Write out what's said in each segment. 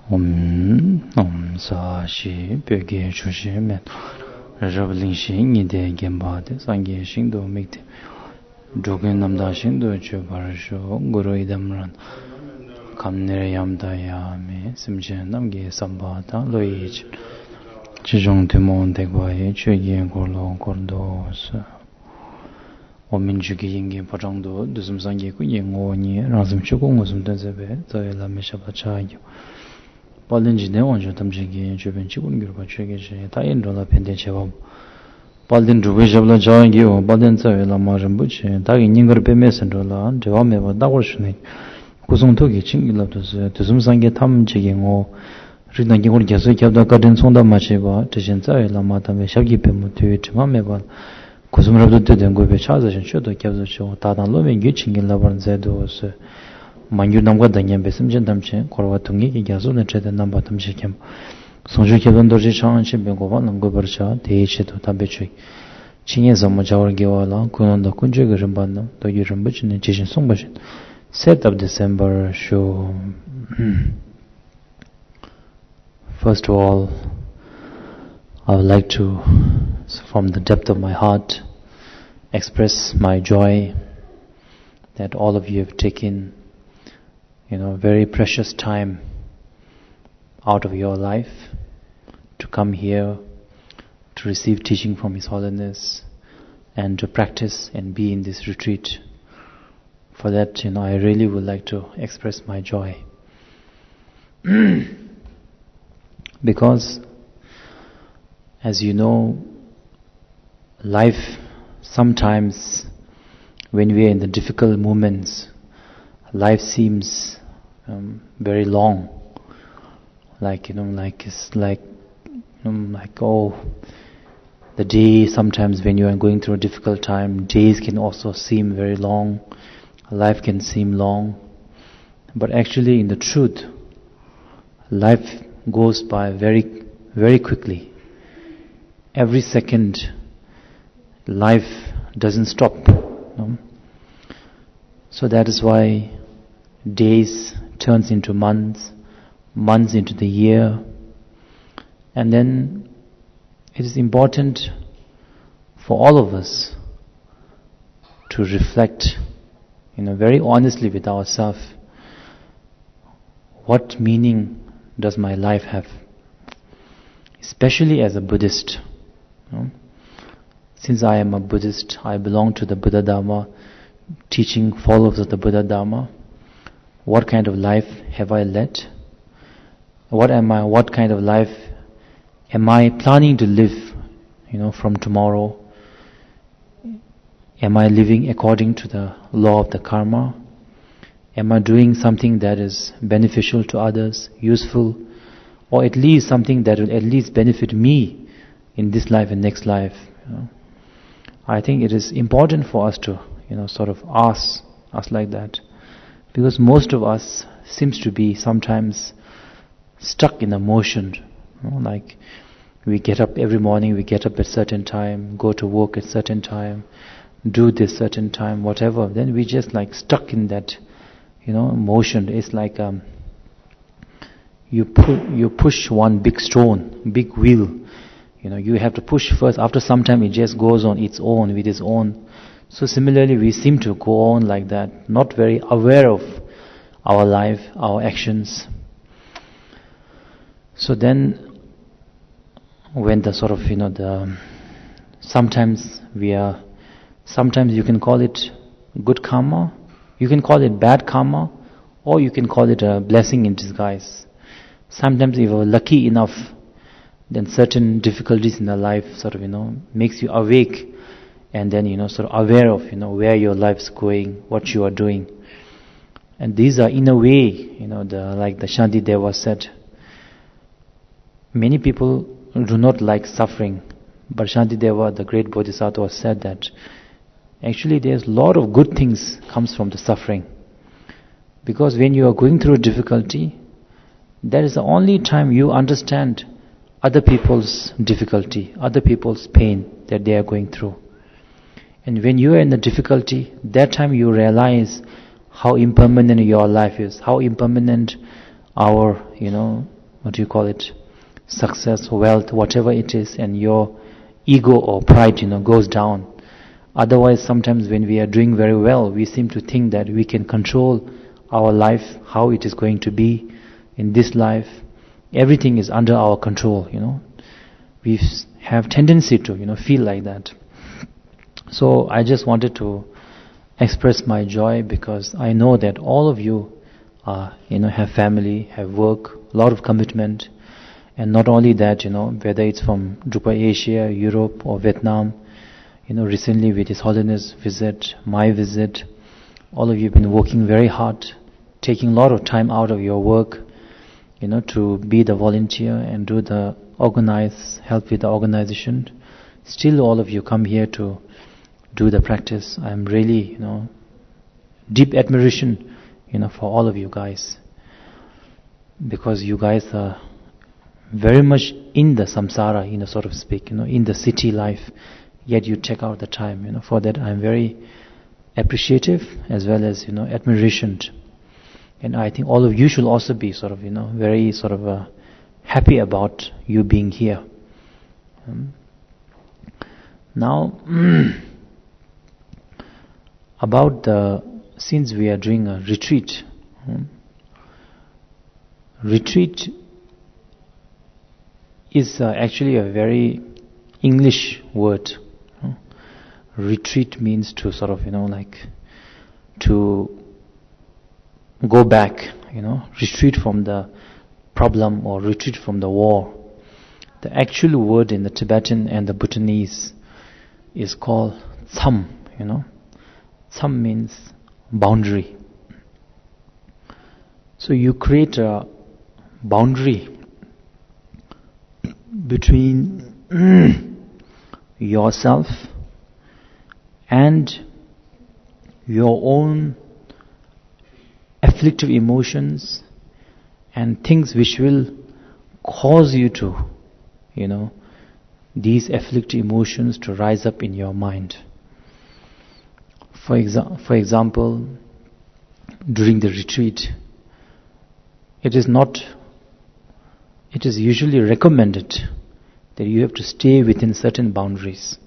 Om sa shi pyoge chushi men rabling shi nide gemba de sangye shindo mikte dogen namda shindo chubar sho guru idamran kamnere yamda ya me simje namge samba ta loich chijong timon dekwa ye chuye gorlo gordo sa omin jugi yinge pajangdo dusum sangye ku yengo ni razum chugo ngosum tenzebe zayela me shabachayo Baldenji ne onjo tamjigi juben chigun gyurba chege ta indrola pende cheba Balden ruwe jabla jangi o Balden tsawe la marambu che ta ningar pe mesendrola dewa meba dagor shune kusung togi chingila tusum sange tamjigi ngo ridna gingor gyaso kyabda kadin sonda ma cheba tishin tsawe la matame shagi pe mutu chima meba kusum rabdo teden gobe chaza shin shodo kyabzo cho ta dan lo men gyu chingila bar zedo se Mangyur namga dangyam besim jen tamche korwa tungi ki gyaso na chayda namba tamche kem Songju kebdan dorje chan che bengoba namgo barcha teyi che to tabe choy Chinye zamma jawar gewa la kunanda kunje ga rinban nam dogi rinba chine chishin songba shin 7th of December show First of all I would like to from the depth of my heart express my joy that all of you have taken very precious time out of your life to come here to receive teaching from His Holiness and to practice and be in this retreat. For that, I really would like to express my joy. Because, as you know, life sometimes, when we are in the difficult moments, life seems very long, the day sometimes when you are going through a difficult time, days can also seem very long, life can seem long, but actually in the truth, life goes by very, very quickly. Every second, life doesn't stop. So that is why days turns into months, months into the year, and then it is important for all of us to reflect, very honestly with ourselves, what meaning does my life have? Especially as a Buddhist. Since I am a Buddhist, I belong to the Buddha Dharma, teaching followers of the Buddha Dharma. What kind of life have I led? What kind of life am I planning to live, from tomorrow? Am I living according to the law of the karma? Am I doing something that is beneficial to others, useful, or at least something that will at least benefit me in this life and next life? I think it is important for us to, sort of ask like that. Because most of us seems to be sometimes stuck in a motion. Like we get up every morning, we get up at certain time, go to work at certain time, do this certain time, whatever. Then we just stuck in that, motion. It's like you push one big stone, big wheel. You have to push first. After some time, it just goes on its own with its own. So similarly, we seem to go on like that, not very aware of our life, our actions. So then, when the sort of, sometimes you can call it good karma, you can call it bad karma, or you can call it a blessing in disguise. Sometimes if you're lucky enough, then certain difficulties in the life sort of, makes you awake, and then, sort of aware of, where your life's going, what you are doing. And these are, in a way, like the Shanti Deva said, many people do not like suffering. But Shanti Deva, the great Bodhisattva, said that actually there's a lot of good things comes from the suffering. Because when you are going through a difficulty, that is the only time you understand other people's difficulty, other people's pain that they are going through. And when you are in the difficulty, that time you realize how impermanent your life is, how impermanent our, success, wealth, whatever it is, and your ego or pride, goes down. Otherwise, sometimes when we are doing very well, we seem to think that we can control our life, how it is going to be in this life. Everything is under our control, We have tendency to, feel like that. So I just wanted to express my joy because I know that all of you have family, have work, a lot of commitment. And not only that, whether it's from Drukpa Asia, Europe or Vietnam, recently with His Holiness visit, my visit, all of you have been working very hard, taking a lot of time out of your work, to be the volunteer and do the help with the organization. Still all of you come here to do the practice. I'm really, deep admiration, for all of you guys. Because you guys are very much in the samsara, so to speak, in the city life. Yet you take out the time, for that I'm very appreciative as well as, admiration. And I think all of you should also be sort of, very sort of happy about you being here. Now, about since we are doing a retreat, retreat is actually a very English word. Retreat means to sort of, to go back, retreat from the problem or retreat from the war. The actual word in the Tibetan and the Bhutanese is called tsam, Tsam means boundary. So you create a boundary between yourself and your own afflictive emotions and things which will cause you to, these afflictive emotions to rise up in your mind. For example, during the retreat, it is usually recommended that you have to stay within certain boundaries,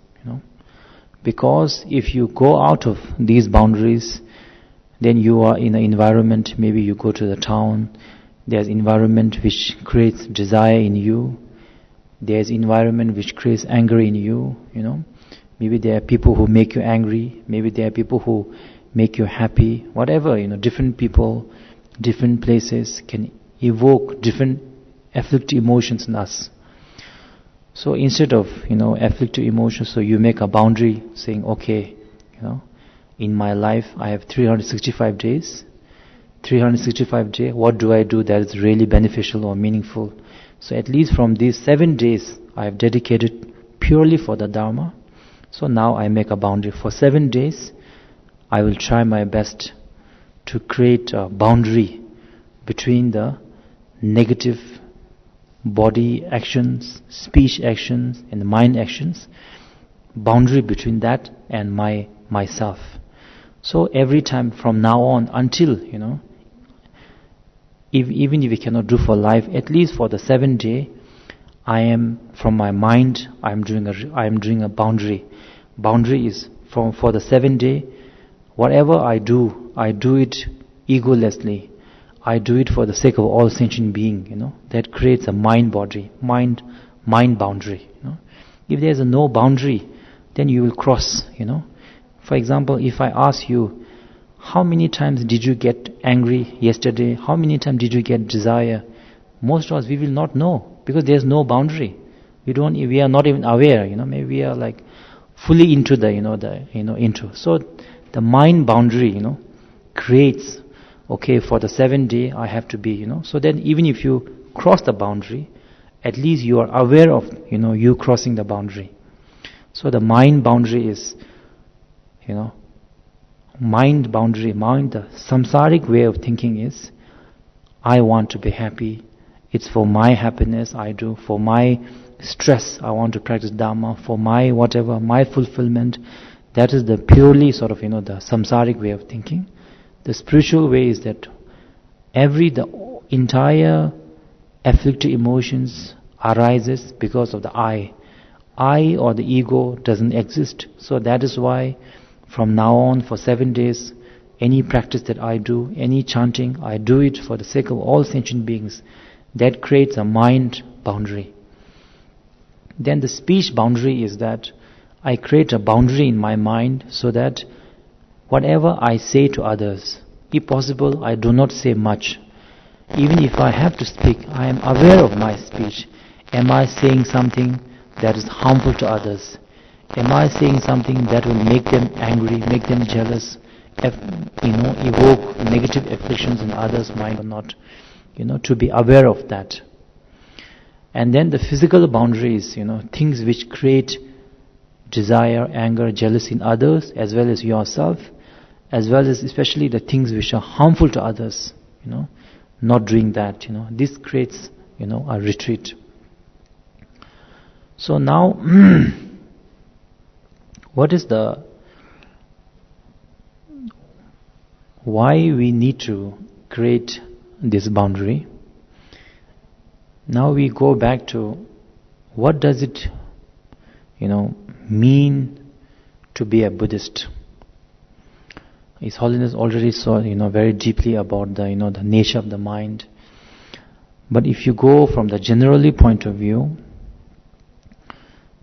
because if you go out of these boundaries, then you are in an environment, maybe you go to the town, there's environment which creates desire in you, there's environment which creates anger in you, maybe there are people who make you angry, maybe there are people who make you happy, whatever, different people, different places can evoke different afflictive emotions in us. So instead of, afflictive emotions, so you make a boundary saying, okay, in my life I have 365 days. 365 days, what do I do that is really beneficial or meaningful? So at least from these 7 days I have dedicated purely for the Dharma. So now I make a boundary. For 7 days, I will try my best to create a boundary between the negative body actions, speech actions, and mind actions. Boundary between that and myself. So every time from now on until, even if we cannot do for life, at least for the 7 day, I am from my mind. I am doing a boundary. Boundary is for the 7 day. Whatever I do it egolessly. I do it for the sake of all sentient being. That creates a mind boundary. If there is no boundary, then you will cross. For example, if I ask you, how many times did you get angry yesterday? How many times did you get desire? Most of us, we will not know because there is no boundary. We are not even aware. Maybe we are like fully into into. So the mind boundary, creates. Okay, for the 7 day I have to be. So then even if you cross the boundary, at least you are aware of you crossing the boundary. So the mind boundary is, mind boundary, the samsaric way of thinking is, I want to be happy. It's for my happiness I do. For my stress I want to practice Dharma. For my whatever, my fulfillment. That is the purely sort of, the samsaric way of thinking. The spiritual way is that the entire afflictive emotions arises because of the I. I or the ego doesn't exist. So that is why from now on for 7 days, any practice that I do, any chanting, I do it for the sake of all sentient beings. That creates a mind boundary. Then the speech boundary is that I create a boundary in my mind so that whatever I say to others, if possible, I do not say much. Even if I have to speak, I am aware of my speech. Am I saying something that is harmful to others? Am I saying something that will make them angry, make them jealous, evoke negative afflictions in others' mind or not? To be aware of that. And then the physical boundaries, things which create desire, anger, jealousy in others, as well as yourself, as well as especially the things which are harmful to others, not doing that, this creates, a retreat. So now, why we need to create this boundary? Now we go back to what does it, mean to be a Buddhist. His Holiness already saw, very deeply about the, the nature of the mind. But if you go from the generally point of view,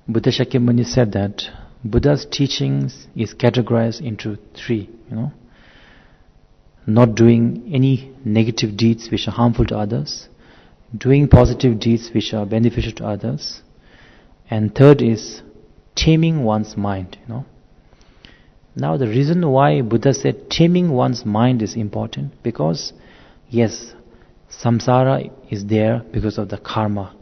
Buddha Shakyamuni said that Buddha's teachings is categorized into 3, not doing any negative deeds which are harmful to others, doing positive deeds which are beneficial to others, and third is taming one's mind, Now the reason why Buddha said taming one's mind is important, because yes, samsara is there because of the karma.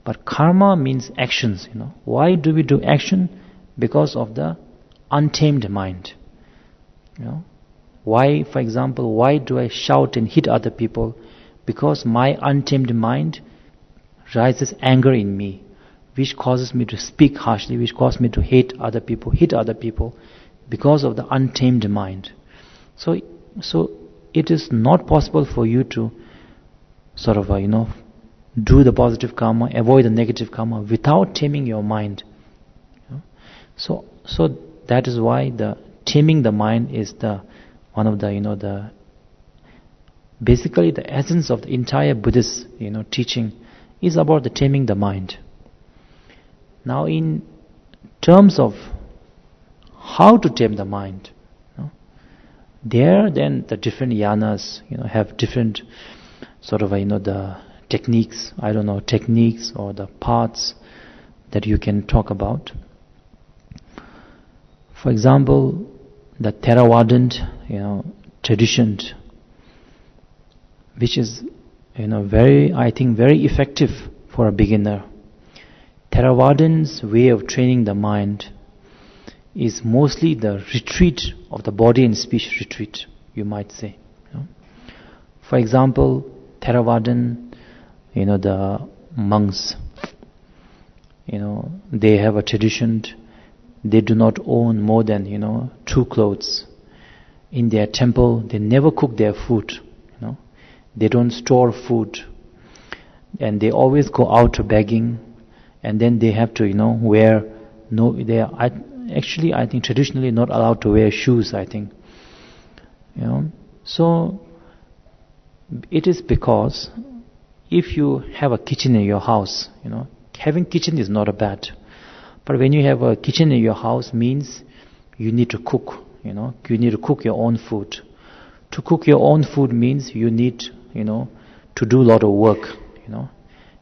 But karma means actions, Why do we do action? Because of the untamed mind. Why, for example, why do I shout and hit other people? Because my untamed mind rises anger in me, which causes me to speak harshly, which causes me to hit other people, because of the untamed mind. So it is not possible for you to sort of, do the positive karma, avoid the negative karma without taming your mind. So that is why the taming the mind is one of the basically the essence of the entire Buddhist teaching is about the taming the mind. Now in terms of how to tame the mind, there then the different yanas have different sort of the techniques, techniques or the paths that you can talk about. For example, the Theravadan tradition, which is very effective for a beginner. Theravadan's way of training the mind is mostly the retreat of the body and speech retreat, you might say. For example, Theravadan, the monks, they have a tradition. They do not own more than 2 clothes. In their temple, they never cook their food. They don't store food, and they always go out begging, and then they have to wear they are actually I think traditionally not allowed to wear shoes. I think so. It is because if you have a kitchen in your house, having kitchen is not a bad. But when you have a kitchen in your house means you need to cook, you need to cook your own food. To cook your own food means you need, to do a lot of work,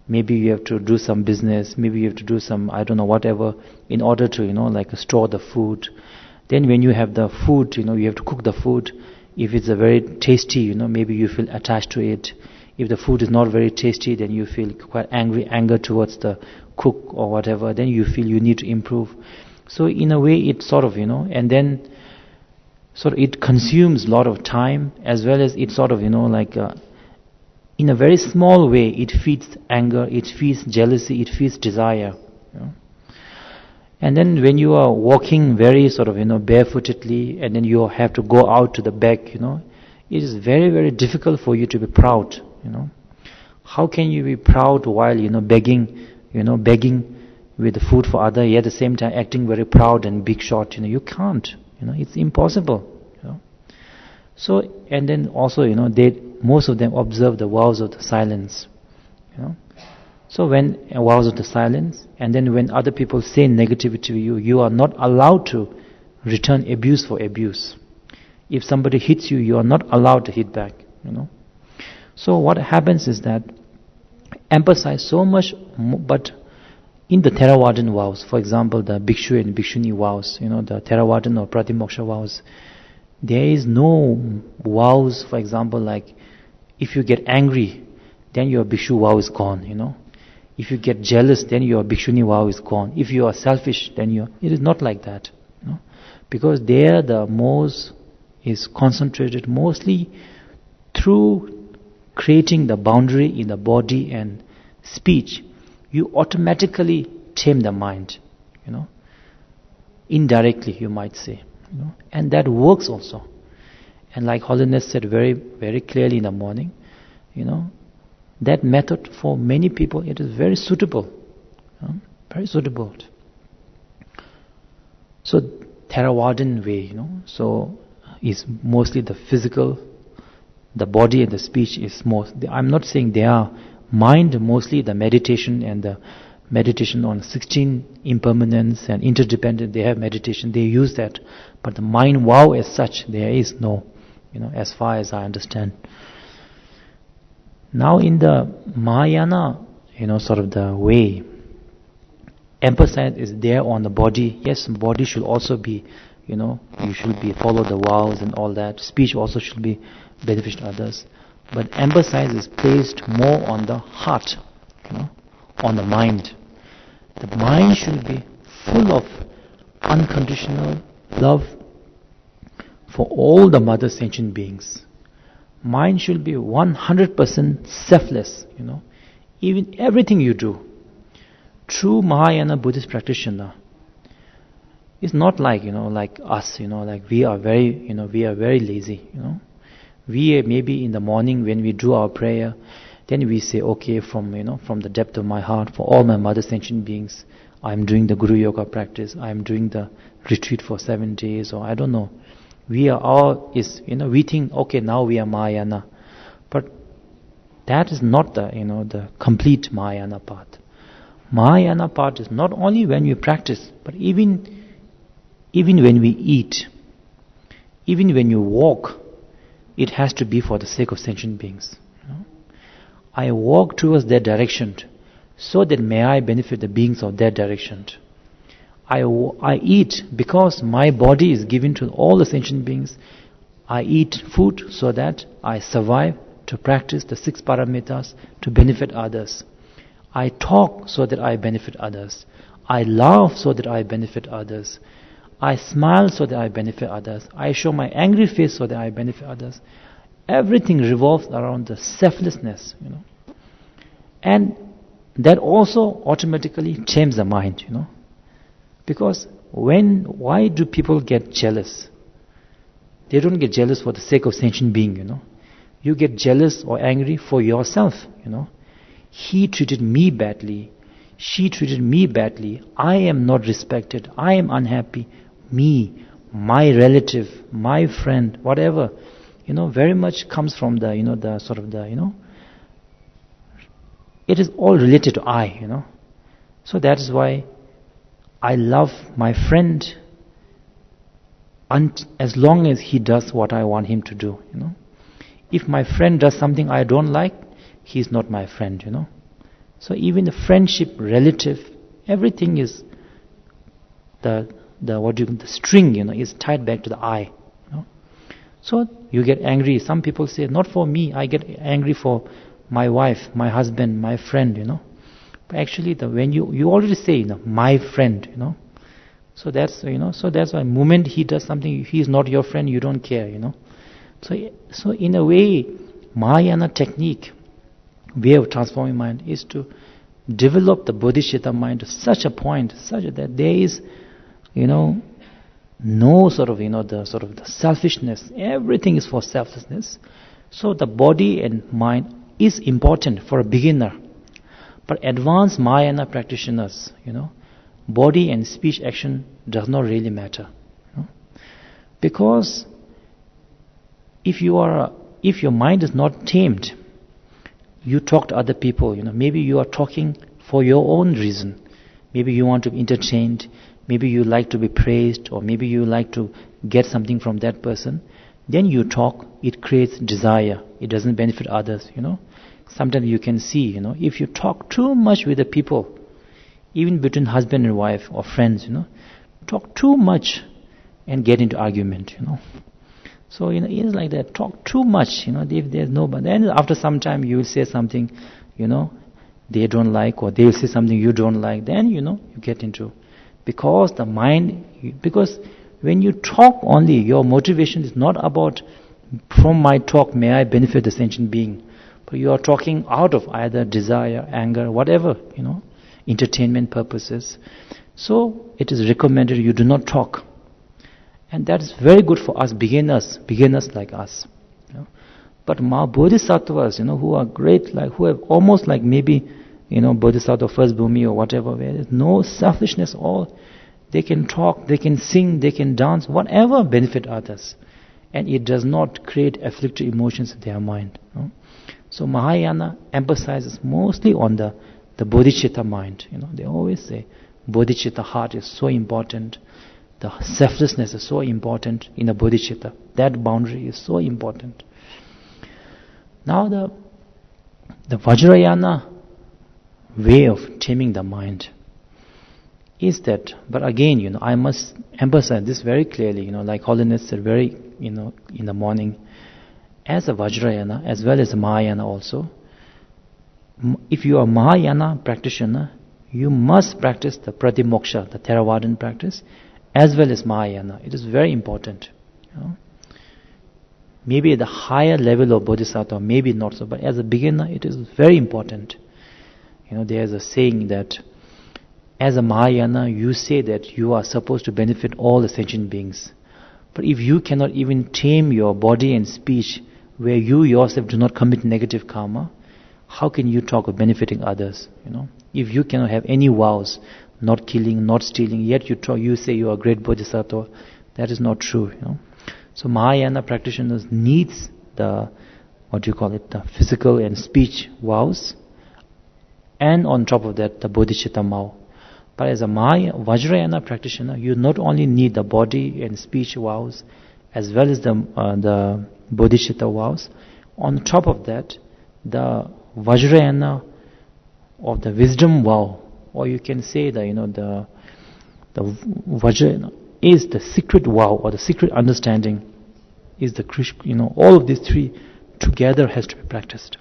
Maybe you have to do some business, maybe you have to do some, whatever, in order to, store the food. Then when you have the food, you have to cook the food. If it's a very tasty, maybe you feel attached to it. If the food is not very tasty, then you feel quite anger towards the cook or whatever. Then you feel you need to improve. So in a way, it sort of, and then sort of it consumes a lot of time, as well as it sort of, in a very small way, it feeds anger, it feeds jealousy, it feeds desire. And then when you are walking very sort of, barefootedly, and then you have to go out to the back, it is very, very difficult for you to be proud, How can you be proud while, begging with the food for others, yet at the same time acting very proud and big shot, You can't, it's impossible, So, and then also, most of them observe the vows of the silence, So when vows of the silence, and then when other people say negativity to you, you are not allowed to return abuse for abuse. If somebody hits you, you are not allowed to hit back, So what happens is that emphasize so much, but in the Theravadan vows, for example, the Bhikshu and Bhikshuni vows, the Theravadan or Pratimoksha vows, there is no vows, for example, like if you get angry, then your Bhikshu vow is gone, If you get jealous, then your Bhikshuni vow is gone. If you are selfish, then it is not like that, Because there the most is concentrated mostly through creating the boundary in the body and speech. You automatically tame the mind, indirectly you might say, and that works also. And like Holiness said very, very clearly in the morning, that method for many people, it is very suitable, very suitable. So Theravadan way, so is mostly the physical, the body and the speech is most. I'm not saying they are mind, mostly the meditation and the meditation on 16 impermanence and interdependent, they have meditation, they use that. But the mind vow as such, there is no, as far as I understand. Now in the Mahayana, sort of the way, emphasis is there on the body. Yes, body should also be, you should be follow the vows and all that. Speech also should be beneficial to others. But emphasis is placed more on the heart, on the mind. The mind should be full of unconditional love for all the mother sentient beings. Mind should be 100% selfless, even everything you do. True Mahayana Buddhist practitioner is not like, like us, like we are very lazy, We maybe in the morning when we do our prayer, then we say, okay, from the depth of my heart, for all my mother sentient beings, I'm doing the Guru Yoga practice, I'm doing the retreat for 7 days, or I don't know. We are all, we think, okay, now we are Mahayana. But that is not the complete Mahayana path. Mahayana path is not only when we practice, but even when we eat, even when you walk, it has to be for the sake of sentient beings. I walk towards that direction so that may I benefit the beings of that direction. I eat because my body is given to all the sentient beings. I eat food so that I survive to practice the 6 paramitas to benefit others. I talk so that I benefit others. I laugh so that I benefit others. I smile so that I benefit others. I show my angry face so that I benefit others. Everything revolves around the selflessness, And that also automatically changes the mind, Because why do people get jealous? They don't get jealous for the sake of sentient being, You get jealous or angry for yourself, He treated me badly. She treated me badly. I am not respected. I am unhappy. Me, my relative, my friend, whatever, very much comes from the, the sort of the, it is all related to I, So that is why I love my friend as long as he does what I want him to do, If my friend does something I don't like, he's not my friend, So even the friendship, relative, everything is the string, is tied back to the I, So you get angry. Some people say, not for me, I get angry for my wife, my husband, my friend, But actually, when you already say, my friend, So that's, so that's why moment he does something, he is not your friend, you don't care, So in a way, Mahayana technique, way of transforming mind is to develop the bodhisattva mind to such a point, such that there is no sort of, the selfishness. Everything is for selflessness. So the body and mind is important for a beginner. But advanced Mahayana practitioners, body and speech action does not really matter. Because if your mind is not tamed, you talk to other people, maybe you are talking for your own reason. Maybe you want to be entertained, maybe you like to be praised, or maybe you like to get something from that person. Then you talk, it creates desire. It doesn't benefit others, Sometimes you can see, if you talk too much with the people, even between husband and wife or friends, talk too much and get into argument, So, it's like that, talk too much, if there's nobody. Then after some time you will say something, they don't like, or they will say something you don't like, then, you get into. Because the mind, because when you talk only, your motivation is not about, from my talk may I benefit the sentient being. But you are talking out of either desire, anger, whatever, entertainment purposes. So it is recommended you do not talk. And that is very good for us beginners like us. But Bodhisattvas, who are great, who have almost like maybe, Bodhisattva first Bhumi or whatever, where there's no selfishness, all they can talk, they can sing, they can dance, whatever benefit others. And it does not create afflictive emotions in their mind. So Mahayana emphasizes mostly on the bodhicitta mind. They always say bodhicitta heart is so important. The selflessness is so important in the bodhicitta. That boundary is so important. Now the Vajrayana way of taming the mind is that, but again, I must emphasize this very clearly, like Holiness said very, in the morning, as a Vajrayana as well as a Mahayana also, if you are a Mahayana practitioner, you must practice the Pratimoksha, the Theravadan practice, as well as Mahayana. It is very important. Maybe at the higher level of Bodhisattva, maybe not so, but as a beginner, it is very important. There is a saying that as a Mahayana, you say that you are supposed to benefit all the sentient beings. But if you cannot even tame your body and speech, where you yourself do not commit negative karma, how can you talk of benefiting others? If you cannot have any vows, not killing, not stealing, yet you say you are a great Bodhisattva, that is not true. So Mahayana practitioners needs the physical and speech vows, and on top of that, the bodhicitta vow. But as a Vajrayana practitioner, you not only need the body and speech vows, as well as the bodhicitta vows. On top of that, the Vajrayana of the wisdom vow, or you can say the Vajrayana is the secret vow or the secret understanding, is the Krishna. All of these three together has to be practiced.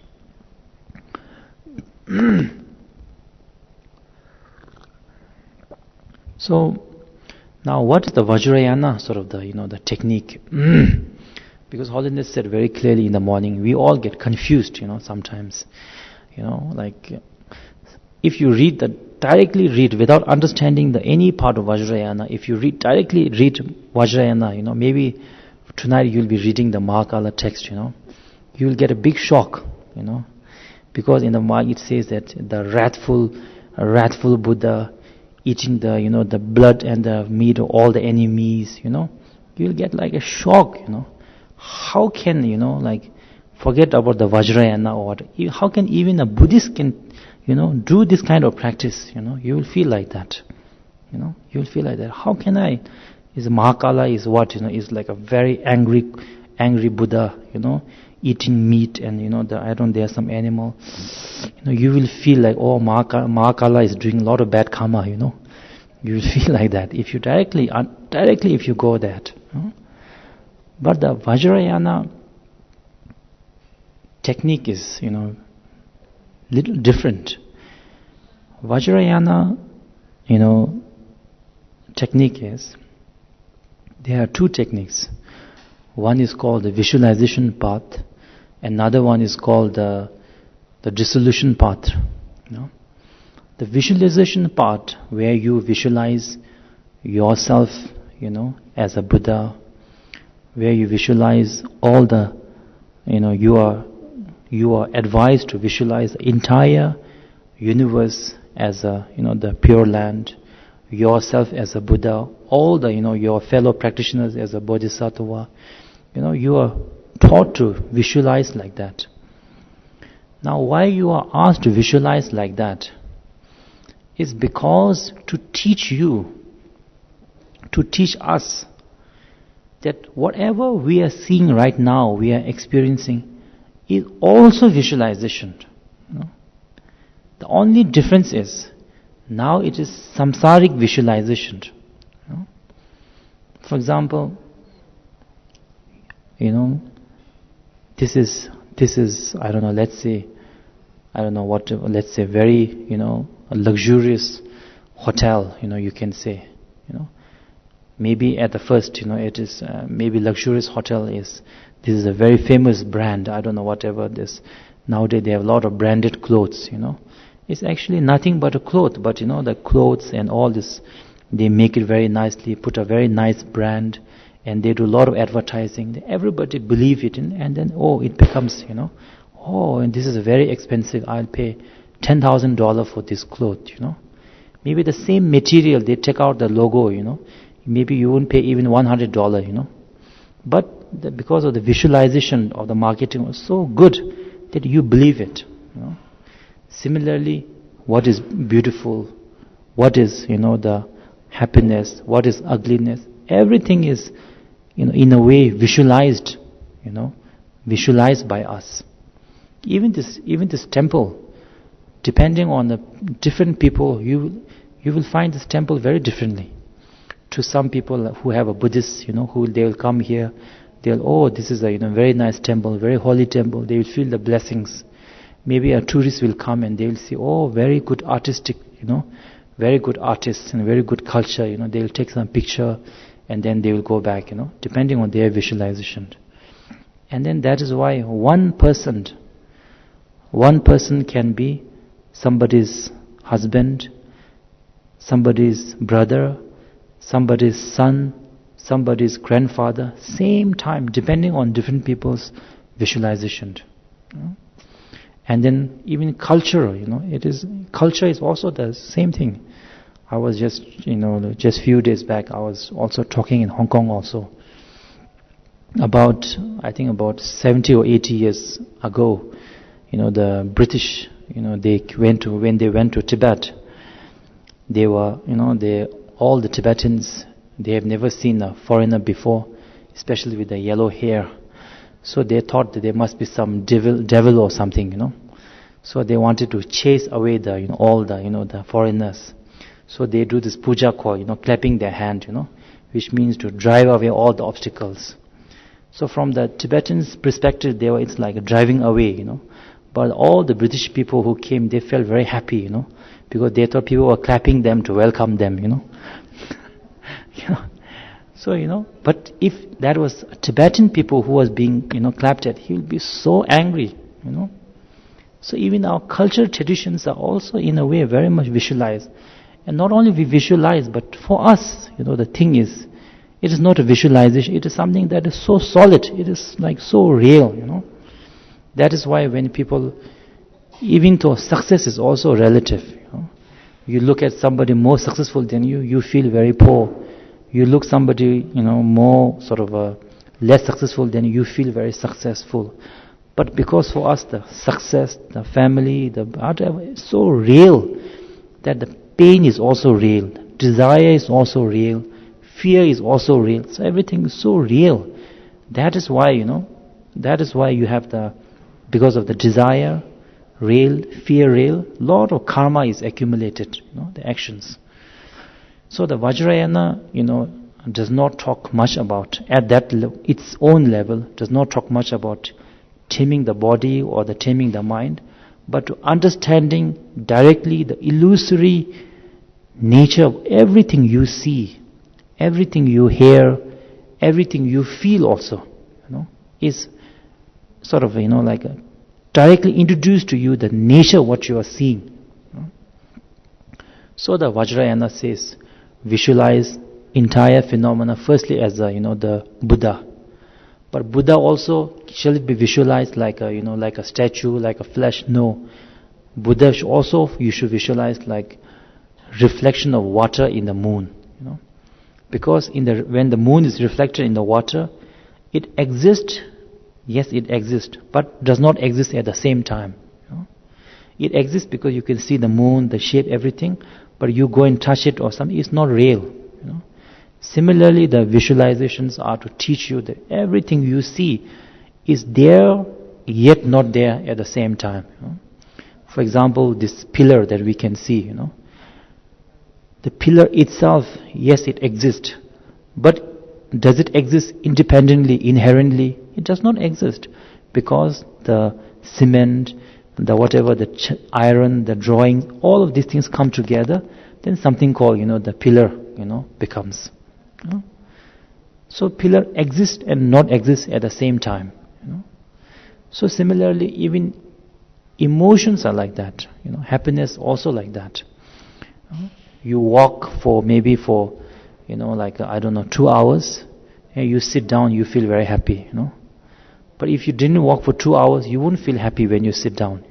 So now, what is the Vajrayana the technique? Because Holiness said very clearly in the morning, we all get confused, sometimes. If you directly read without understanding any part of Vajrayana, if you directly read Vajrayana, maybe tonight you'll be reading the Mahakala text, you will get a big shock, because in the Maha it says that the wrathful Buddha eating the blood and the meat of all the enemies, you'll get like a shock, How can, forget about the Vajrayana, or how can even a Buddhist can, do this kind of practice, you will feel like that, you will feel like that. How can I? Is Mahakala is what, is like a very angry Buddha, eating meat and, there's some animal, you will feel like, oh, Mahakala is doing a lot of bad karma, you will feel like that if you directly if you go that. But the Vajrayana technique is, little different. Vajrayana, technique is, there are two techniques. One is called the visualization path, another one is called the dissolution path. The visualization part, where you visualize yourself, as a Buddha, where you visualize all the, you are advised to visualize the entire universe as the Pure Land, yourself as a Buddha, all the, your fellow practitioners as a Bodhisattva. You are taught to visualize like that. Now, why you are asked to visualize like that is because to teach you, to teach us that whatever we are seeing right now, we are experiencing, is also visualization. The only difference is, now it is samsaric visualization. For example, this is I don't know, let's say very, a luxurious hotel, you can say, maybe at the first, it is, maybe luxurious hotel this is a very famous brand, I don't know, whatever this, nowadays they have a lot of branded clothes, it's actually nothing but a cloth, but the clothes and all this, they make it very nicely, put a very nice brand, and they do a lot of advertising. Everybody believe it, and then it becomes, and this is very expensive. I'll pay $10,000 for this cloth. Maybe the same material, they take out the logo. Maybe you won't pay even $100. But because of the visualization of the marketing was so good that you believe it. Similarly, what is beautiful, what is the happiness, what is ugliness, everything is in a way visualized, visualized by us. Even this temple, depending on the different people, you will find this temple very differently. To some people who have a Buddhist, who they will come here, they'll, this is a very nice temple, very holy temple. They will feel the blessings. Maybe a tourist will come and they will see, very good artistic, very good artists and very good culture. They will take some picture and then they will go back. Depending on their visualization. And then that is why one person can be somebody's husband, somebody's brother, somebody's son, somebody's grandfather, same time, depending on different people's visualization. And then even culture, culture is also the same thing. I was just few days back, I was also talking in Hong Kong also. About 70 or 80 years ago, the British, when they went to Tibet, they were, all the Tibetans, they have never seen a foreigner before, especially with the yellow hair. So they thought that there must be some devil or something, So they wanted to chase away all the foreigners. So they do this puja call, clapping their hand, which means to drive away all the obstacles. So from the Tibetans' perspective, it's like driving away, But all the British people who came, they felt very happy, because they thought people were clapping them to welcome them, So, but if that was Tibetan people who was being, clapped at, he will be so angry, So even our cultural traditions are also in a way very much visualized. And not only we visualize, but for us, the thing is, it is not a visualization, it is something that is so solid, it is like so real, That is why when people, even though success is also relative, you look at somebody more successful than you feel very poor. You look somebody, more sort of less successful than you feel very successful. But because for us the success, the family, the whatever is so real that the pain is also real, desire is also real, fear is also real. So everything is so real. That is why, you have because of the desire, real, fear real, lot of karma is accumulated, the actions. So the Vajrayana, does not talk much about, at that its own level, does not talk much about taming the body or the taming the mind, but to understanding directly the illusory nature of everything you see, everything you hear, everything you feel also, is sort of, like directly introduced to you the nature of what you are seeing. So the Vajrayana says, visualize entire phenomena firstly as the Buddha. But Buddha also, shall it be visualized like a statue, like a flesh? No. Buddha also you should visualize like reflection of water in the moon. Because when the moon is reflected in the water, it exists. Yes, it exists, but does not exist at the same time. It exists because you can see the moon, the shape, everything, but you go and touch it or something, it's not real. Similarly, the visualizations are to teach you that everything you see is there, yet not there at the same time. For example, this pillar that we can see, the pillar itself, yes, it exists, but does it exist independently, inherently? It does not exist, because the cement, the whatever, the iron, the drawing, all of these things come together, then something called, the pillar, becomes. So pillar exists and not exist at the same time. So similarly, even emotions are like that. Happiness also like that. You walk for 2 hours, and you sit down, you feel very happy. But if you didn't walk for 2 hours, you wouldn't feel happy when you sit down.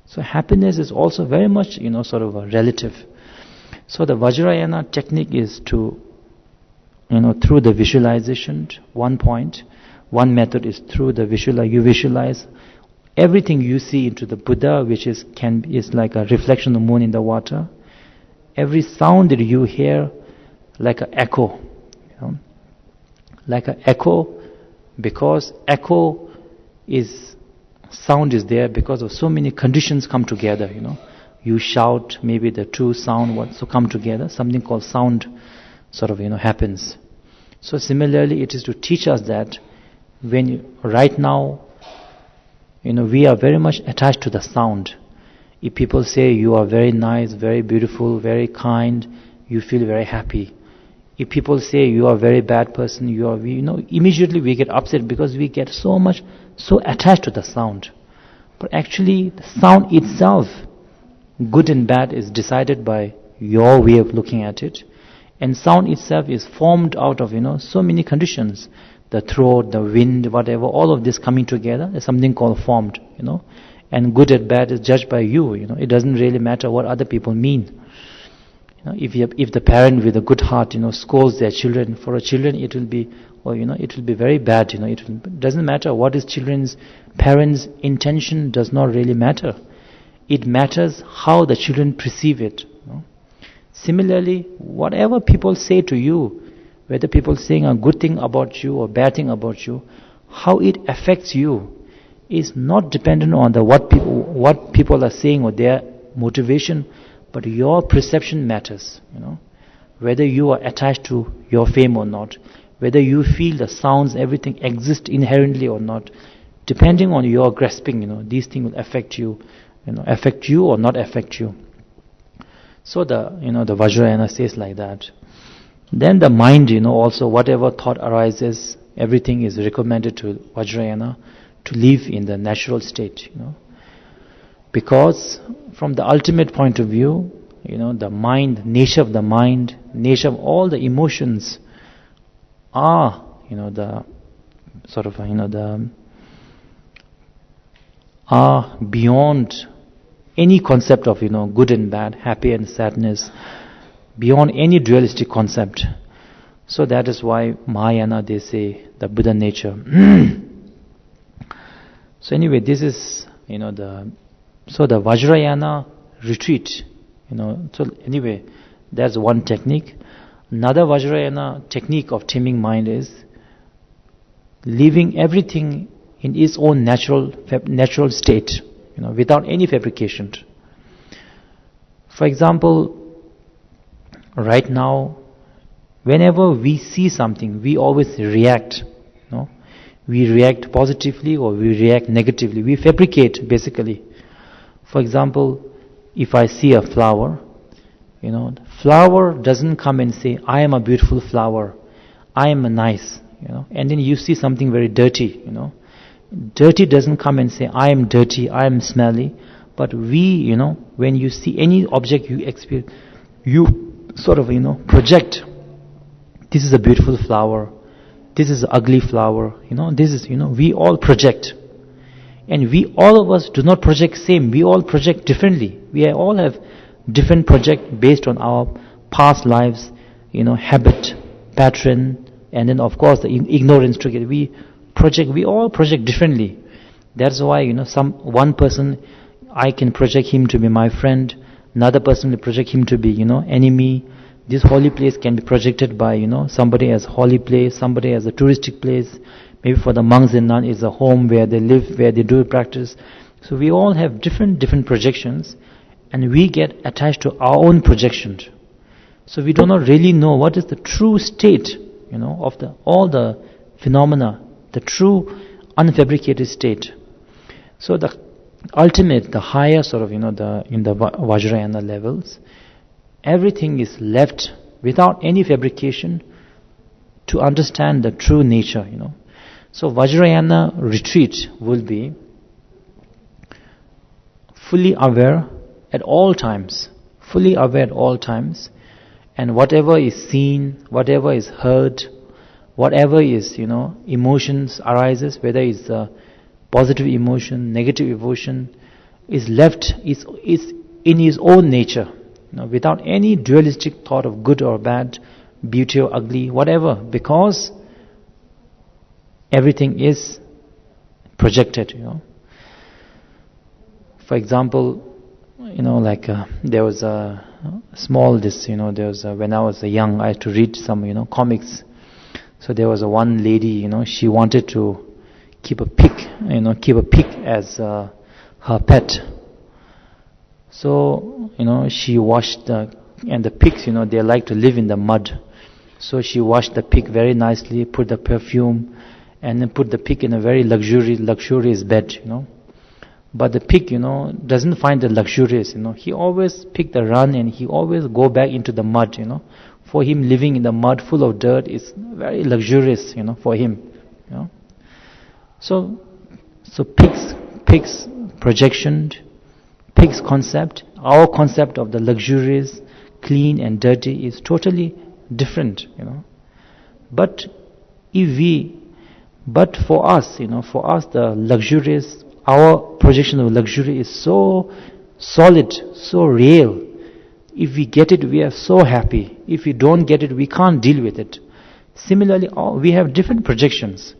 So happiness is also very much sort of a relative. So the Vajrayana technique is to through the visualization, one method is through the you visualize everything you see into the Buddha, which is like a reflection of the moon in the water. Every sound that you hear, like an echo, like an echo, because echo is sound is there because of so many conditions come together. You shout, maybe the two sound so come together, something called sound sort of happens. So similarly, it is to teach us that right now, we are very much attached to the sound. If people say you are very nice, very beautiful, very kind, you feel very happy. If people say you are a very bad person, immediately we get upset because we get so attached to the sound. But actually, the sound itself, good and bad, is decided by your way of looking at it. And sound itself is formed out of, so many conditions. The throat, the wind, whatever, all of this coming together is something called formed, And good and bad is judged by you, It doesn't really matter what other people mean. If the parent with a good heart, scolds their children, for a children it will be, it will be very bad, It doesn't matter what is parents' intention does not really matter. It matters how the children perceive it. Similarly, whatever people say to you, whether people saying a good thing about you or bad thing about you, how it affects you is not dependent on what people are saying or their motivation, but your perception matters. Whether you are attached to your fame or not, whether you feel the sounds, everything exists inherently or not, depending on your grasping, these things will affect you, affect you or not affect you. So the Vajrayana says like that. Then the mind, also whatever thought arises, everything is recommended to Vajrayana to live in the natural state, Because from the ultimate point of view, the mind, nature of the mind, nature of all the emotions are, are beyond any concept of, good and bad, happy and sadness, beyond any dualistic concept. So that is why Mahayana, they say, the Buddha nature. So anyway, this is, the Vajrayana retreat, so anyway, that's one technique. Another Vajrayana technique of taming mind is leaving everything in its own natural state, without any fabrication. For example, right now, whenever we see something, we always react. We react positively or we react negatively. We fabricate, basically. For example, if I see a flower, the flower doesn't come and say, I am a beautiful flower, I am nice, and then you see something very dirty, Dirty doesn't come and say, I am dirty, I am smelly, but we, when you see any object you experience, you sort of, project this is a beautiful flower, this is an ugly flower, this is, we all project. And we, all of us, do not project same. We all project differently. We all have different project based on our past lives, habit, pattern, and then of course the ignorance together. We all project differently. That's why, one person, I can project him to be my friend, another person will project him to be, enemy. This holy place can be projected by, somebody as holy place, somebody as a touristic place. Maybe for the monks and nuns, it's a home where they live, where they do practice. So we all have different projections, and we get attached to our own projections. So we do not really know what is the true state, of all the phenomena, the true unfabricated state. So the ultimate, the higher sort of, in the Vajrayana levels, everything is left without any fabrication to understand the true nature, So Vajrayana retreat will be fully aware at all times, and whatever is seen, whatever is heard, whatever is, emotions arises, whether it's positive emotion, negative emotion, is left, is in his own nature, without any dualistic thought of good or bad, beauty or ugly, whatever, because everything is projected, For example, there was a small when I was young, I had to read some, comics. So there was one lady, she wanted to keep a pig as her pet. So, she washed and the pigs, they like to live in the mud. So she washed the pig very nicely, put the perfume, and then put the pig in a very luxurious bed, But the pig, doesn't find it luxurious, He always pick the run and he always go back into the mud, For him, living in the mud full of dirt is very luxurious, for him, So pigs projection, pigs concept, our concept of the luxurious, clean and dirty is totally different, But for us, the luxurious, our projection of luxury is so solid, so real. If we get it, we are so happy. If we don't get it, we can't deal with it. Similarly, we have different projections.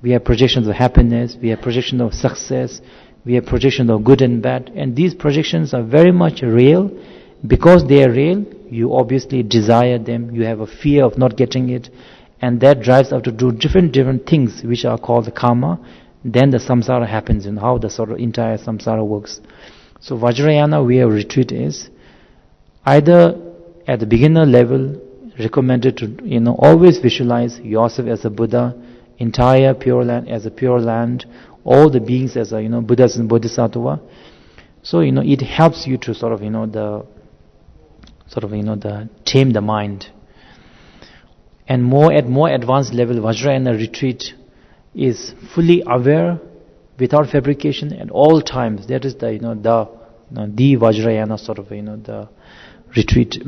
We have projections of happiness, we have projections of success, we have projections of good and bad, and these projections are very much real. Because they are real, you obviously desire them, you have a fear of not getting it, and that drives us to do different things which are called the karma. Then the samsara happens, and how the sort of entire samsara works. So Vajrayana way of retreat is either at the beginner level recommended to always visualize yourself as a Buddha, entire Pure Land as a pure land, all the beings as Buddhas and Bodhisattva. So it helps you to sort of tame the mind. And at more advanced level, Vajrayana retreat is fully aware, without fabrication at all times. That is the Vajrayana sort of the retreat.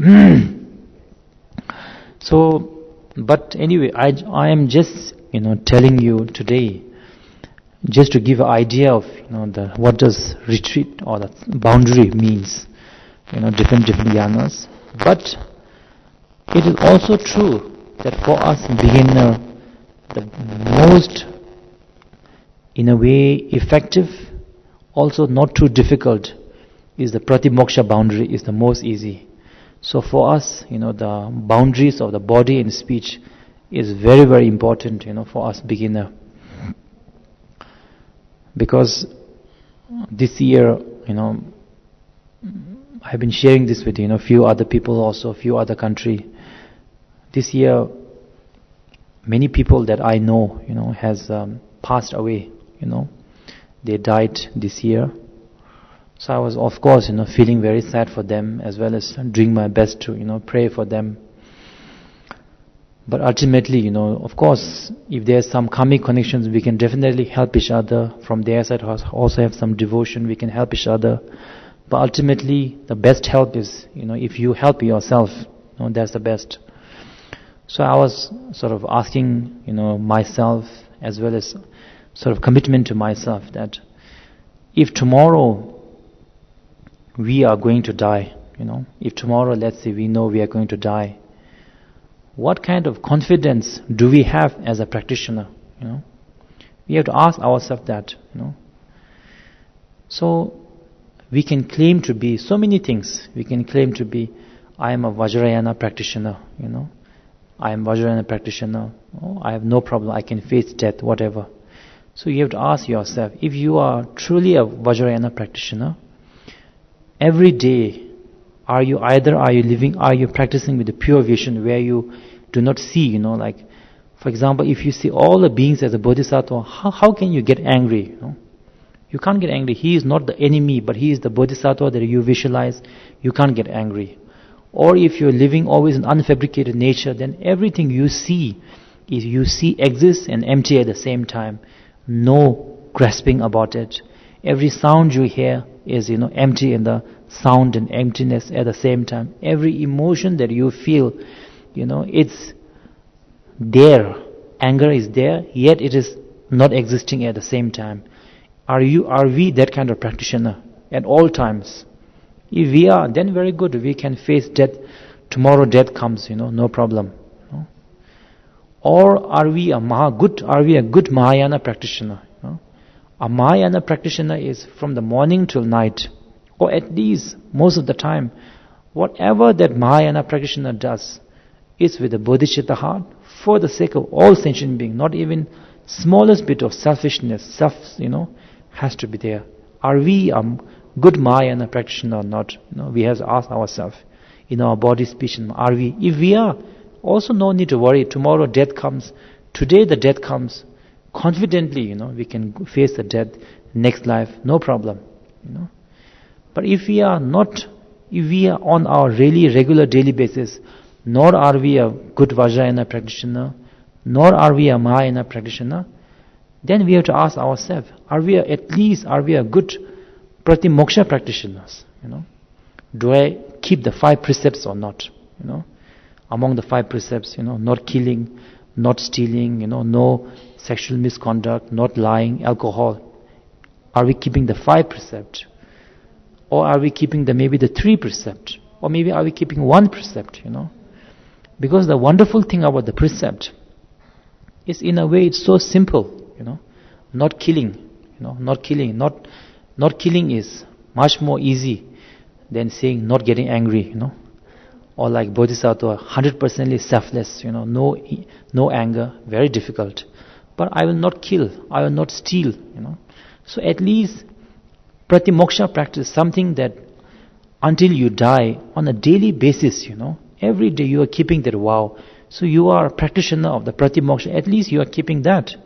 So, but anyway, I am just telling you today, just to give an idea of what does retreat or the boundary means. Different yanas. But it is also true that for us beginner, the most, in a way, effective, also not too difficult, is the pratimoksha boundary, is the most easy. So for us, the boundaries of the body and speech is very, very important, for us beginner. Because this year, I've been sharing this with a few other people also, a few other country. This year, many people that I know, has passed away. They died this year. So I was, of course, feeling very sad for them, as well as doing my best to, pray for them. But ultimately, of course, if there's some karmic connections, we can definitely help each other. From their side, also have some devotion, we can help each other. But ultimately, the best help is, if you help yourself, that's the best. So I was sort of asking, myself, as well as sort of commitment to myself, that if tomorrow we are going to die, if tomorrow, let's say, we know we are going to die, what kind of confidence do we have as a practitioner? We have to ask ourselves that. So we can claim to be so many things. We can claim to be, I am a Vajrayana practitioner, I am Vajrayana practitioner, I have no problem, I can face death, whatever. So you have to ask yourself, if you are truly a Vajrayana practitioner, every day, are you practicing with a pure vision where you do not see, like, for example, if you see all the beings as a bodhisattva, how can you get angry? You can't get angry. He is not the enemy, but he is the bodhisattva that you visualize. You can't get angry. Or if you're living always in unfabricated nature, then everything you see exists and empty at the same time. No grasping about it. Every sound you hear is, empty in the sound and emptiness at the same time. Every emotion that you feel, it's there. Anger is there, yet it is not existing at the same time. Are we that kind of practitioner at all times? If we are, then very good. We can face death. Tomorrow death comes, no problem. Or are we a good Mahayana practitioner? A Mahayana practitioner is from the morning till night, or at least most of the time, whatever that Mahayana practitioner does is with a bodhicitta heart for the sake of all sentient beings, not even smallest bit of selfishness, has to be there. Are we a good Mahayana practitioner or not? We have to ask ourselves in our body, speech, and are we? If we are, also no need to worry. Tomorrow death comes. Today the death comes. Confidently, we can face the death next life, no problem. But if we are on our really regular daily basis, nor are we a good Vajrayana practitioner, nor are we a Mahayana practitioner, then we have to ask ourselves, are we a good Pratimoksha practitioners? Do I keep the 5 precepts or not? Among the 5 precepts, not killing, not stealing, no sexual misconduct, not lying, alcohol. Are we keeping the 5 precepts? Or are we keeping maybe the 3 precepts? Or maybe are we keeping 1 precept, Because the wonderful thing about the precept is, in a way, it's so simple, not killing, not killing is much more easy than saying not getting angry, or like Bodhisattva, 100% selfless, no anger, very difficult. But I will not kill, I will not steal, So at least Pratimoksha practice, something that until you die, on a daily basis, every day you are keeping that vow. So you are a practitioner of the Pratimoksha, at least you are keeping that.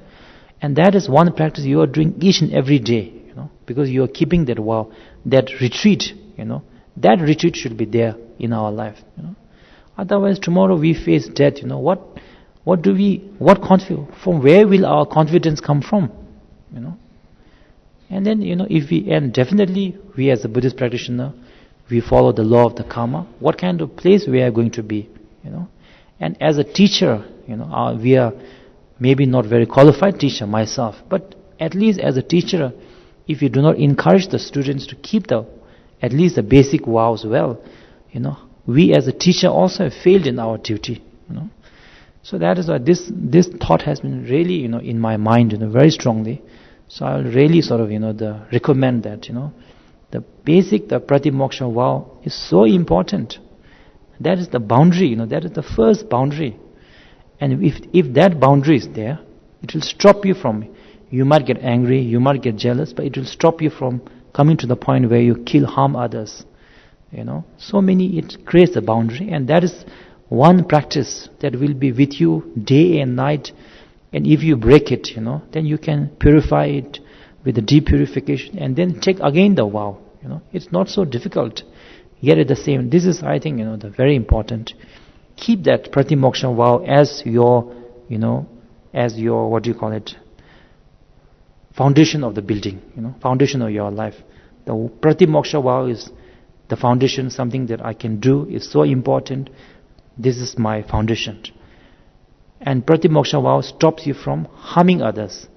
And that is one practice you are doing each and every day, because you are keeping that vow, that retreat, that retreat should be there in our life, Otherwise tomorrow we face death, from where will our confidence come from, And then, and definitely we as a Buddhist practitioner, we follow the law of the karma, what kind of place we are going to be, And as a teacher, we are maybe not very qualified teacher myself, but at least as a teacher, if you do not encourage the students to keep at least the basic vows well, we as a teacher also have failed in our duty, So that is why this thought has been really, in my mind, very strongly. So I will really sort of, recommend that, the Pratimoksha vow is so important. That is the boundary, that is the first boundary. And if that boundary is there, it will stop you from, you might get angry, you might get jealous, but it will stop you from coming to the point where you harm others. It creates a boundary, and that is one practice that will be with you day and night. And if you break it, then you can purify it with the deep purification, and then take again the vow. It's not so difficult. Yet at the same, this is, I think, the very important. Keep that Pratimoksha vow as your, foundation of the building, foundation of your life. The Pratimoksha vow is the foundation, something that I can do is so important. This is my foundation. And Pratimoksha vow stops you from harming others.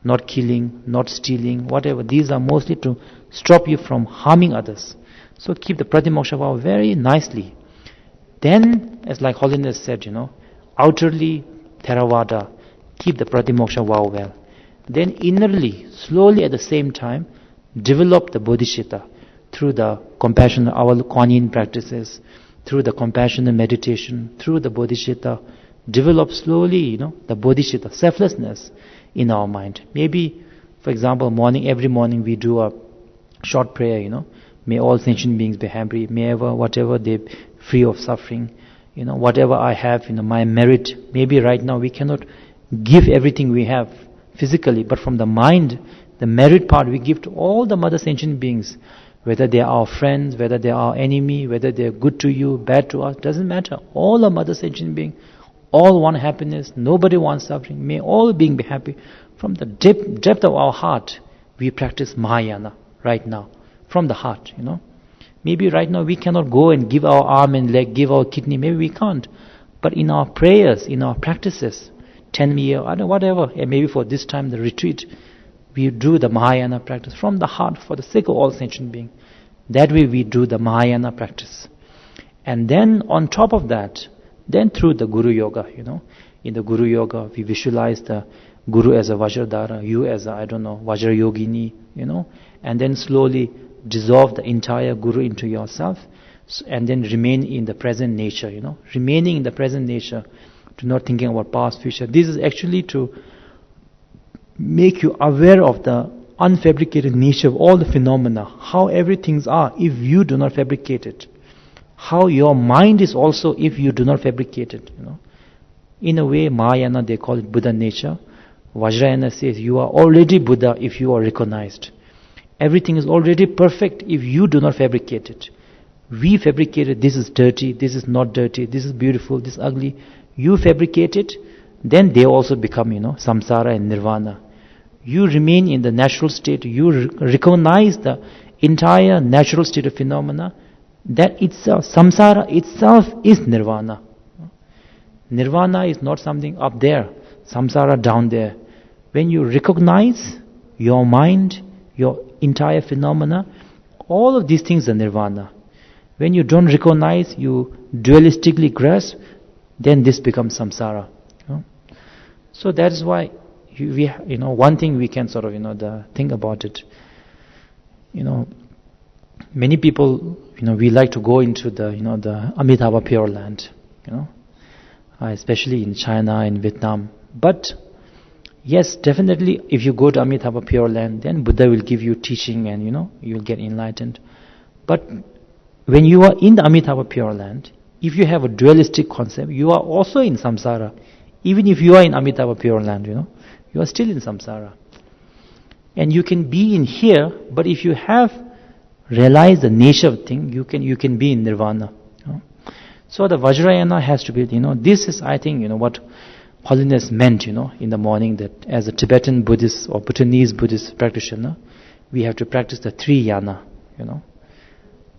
Not killing, not stealing, whatever. These are mostly to stop you from harming others. So keep the Pratimoksha vow very nicely. Then, as like Holiness said, outwardly Theravada, keep the Pratimoksha vow well. Then innerly, slowly at the same time, develop the bodhicitta through the compassion, our Kuan Yin practices, through the compassionate meditation, through the bodhicitta. Develop slowly, the bodhicitta, selflessness in our mind. Maybe, for example, every morning we do a short prayer, may all sentient beings be happy, may whatever they free of suffering, whatever I have, my merit. Maybe right now we cannot give everything we have physically, but from the mind, the merit part we give to all the mother sentient beings, whether they are our friends, whether they are our enemy, whether they are good to you, bad to us, doesn't matter. All the mother sentient beings, all want happiness, nobody wants suffering. May all beings be happy. From the depth of our heart, we practice Mahayana right now. From the heart, Maybe right now we cannot go and give our arm and leg, give our kidney, maybe we can't. But in our prayers, in our practices, 10 years, whatever, and maybe for this time, the retreat, we do the Mahayana practice from the heart for the sake of all sentient beings. That way we do the Mahayana practice. And then on top of that, then through the Guru Yoga, in the Guru Yoga, we visualize the Guru as a Vajradhara, you as a, Vajra Yogini, and then slowly dissolve the entire Guru into yourself, and then remain in the present nature, remaining in the present nature, to not thinking about past, future. This is actually to make you aware of the unfabricated nature of all the phenomena, how everything are if you do not fabricate it. How your mind is also if you do not fabricate it. In a way, Mahayana, they call it Buddha nature. Vajrayana says you are already Buddha if you are recognized. Everything is already perfect if you do not fabricate it. We fabricate it, this is dirty, this is not dirty, this is beautiful, this is ugly. You fabricate it, then they also become, samsara and nirvana. You remain in the natural state, you recognize the entire natural state of phenomena. That itself, samsara itself is nirvana. Nirvana is not something up there, samsara down there. When you recognize your mind, your entire phenomena, all of these things are nirvana. When you don't recognize, you dualistically grasp, then this becomes samsara. So that is why one thing we can sort of think about it. Many people, we like to go into the the Amitabha Pure Land, especially in China and Vietnam. But yes, definitely, if you go to Amitabha Pure Land, then Buddha will give you teaching and you'll get enlightened. But when you are in the Amitabha Pure Land, if you have a dualistic concept, you are also in samsara. Even if you are in Amitabha Pure Land, you are still in samsara. And you can be in here, but if you have realized the nature of thing, you can be in nirvana. So the Vajrayana has to be, this is, I think, what Holiness meant, in the morning, that as a Tibetan Buddhist or Bhutanese Buddhist practitioner, we have to practice the 3 yana,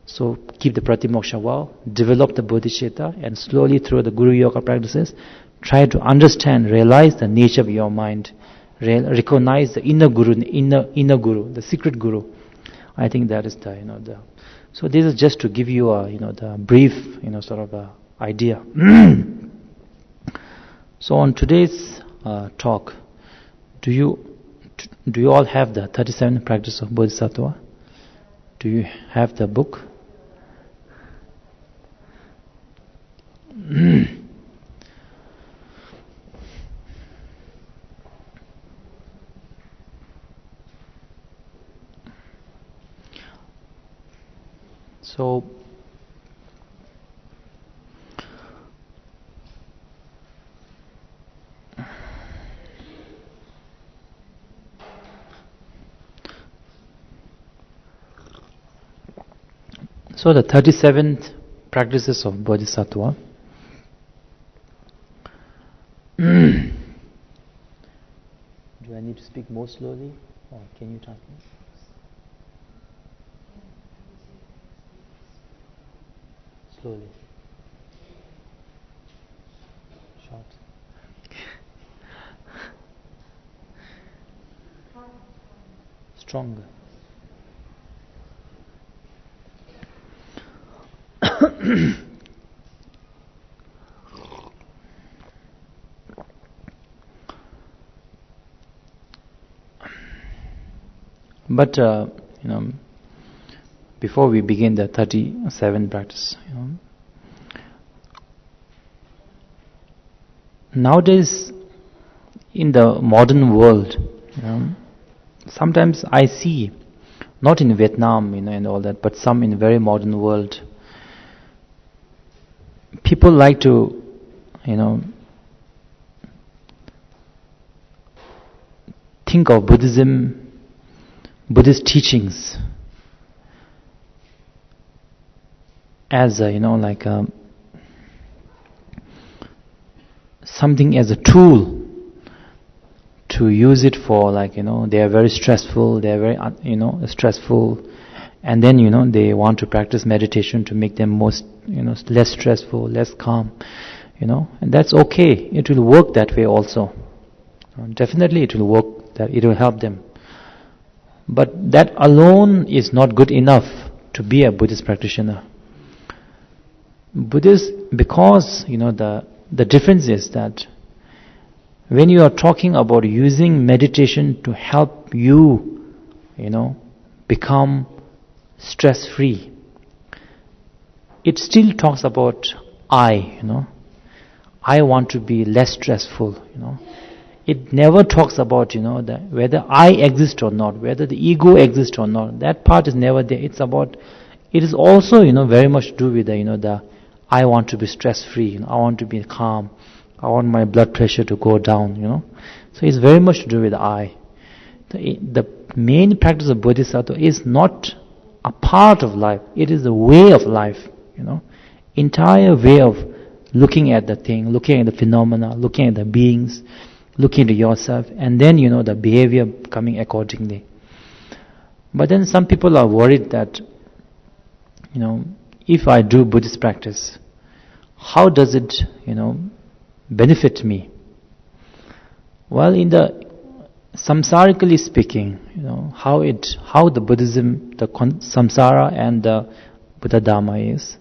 So keep the Pratimoksha vow, develop the bodhicitta, and slowly through the Guru Yoga practices, try to understand, realize the nature of your mind, recognize the inner Guru, inner Guru, the secret Guru. I think that is the, So this is just to give you a, the brief, sort of a idea. So on today's talk, do you all have the 37 Practices of Bodhisattva? Do you have the book? So the 37th Practices of Bodhisattva. Do I need to speak more slowly, or can you translate? Slowly. Short. stronger. But before we begin the 37 practice, nowadays in the modern world, sometimes I see, not in Vietnam, and all that, but some in the very modern world, people like to, think of Buddhism, Buddhist teachings as something as a tool to use it for, they are very stressful, they are very stressful, and then they want to practice meditation to make them less stressful, less calm, and that's okay. It will work that way also. Definitely it will work, that it will help them. But that alone is not good enough to be a Buddhist practitioner. Because the difference is that when you are talking about using meditation to help you, become stress-free, it still talks about I want to be less stressful, It never talks about, whether I exist or not, whether the ego exists or not. That part is never there. It is also, very much to do with the I want to be stress-free, I want to be calm, I want my blood pressure to go down, So it's very much to do with the I. The main practice of Bodhisattva is not a part of life, it is a way of life, Entire way of looking at the thing, looking at the phenomena, looking at the beings, looking into yourself, and then the behavior coming accordingly. But then some people are worried that if I do Buddhist practice, how does it benefit me? Well, in the samsarically speaking, how the Buddhism, the samsara and the Buddha Dharma is.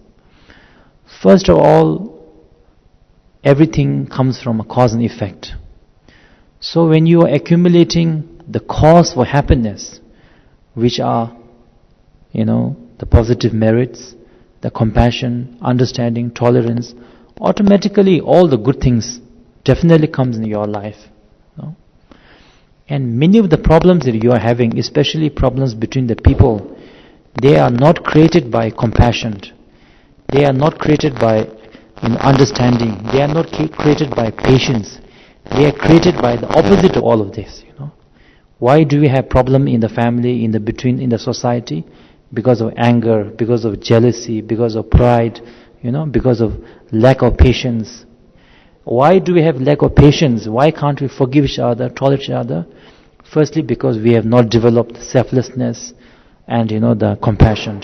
First of all, everything comes from a cause and effect. So when you are accumulating the cause for happiness, which are, the positive merits, the compassion, understanding, tolerance, automatically all the good things definitely comes in your life. And many of the problems that you are having, especially problems between the people, they are not created by compassion. They are not created by understanding. They are not created by patience. They are created by the opposite of all of this. Why do we have problem in the family, in the society? Because of anger, because of jealousy, because of pride, because of lack of patience. Why do we have lack of patience? Why can't we forgive each other, tolerate each other? Firstly, because we have not developed selflessness and the compassion.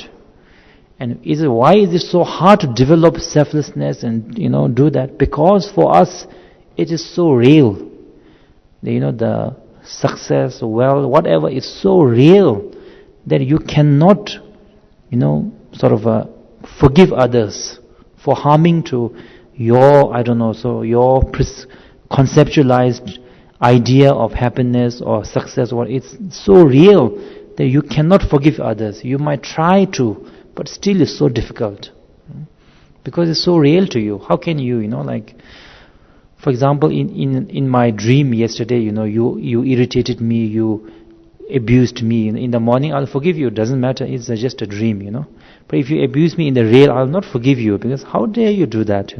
And why is it so hard to develop selflessness and do that? Because for us it is so real. The success, wealth, whatever is so real that you cannot, forgive others for harming to your, your conceptualized idea of happiness or success. It's so real that you cannot forgive others. You might try to, but still it's so difficult. Because it's so real to you. How can you, for example, in my dream yesterday, you irritated me, you abused me. In the morning, I'll forgive you. It doesn't matter. It's just a dream, But if you abuse me in the real, I'll not forgive you, because how dare you do that,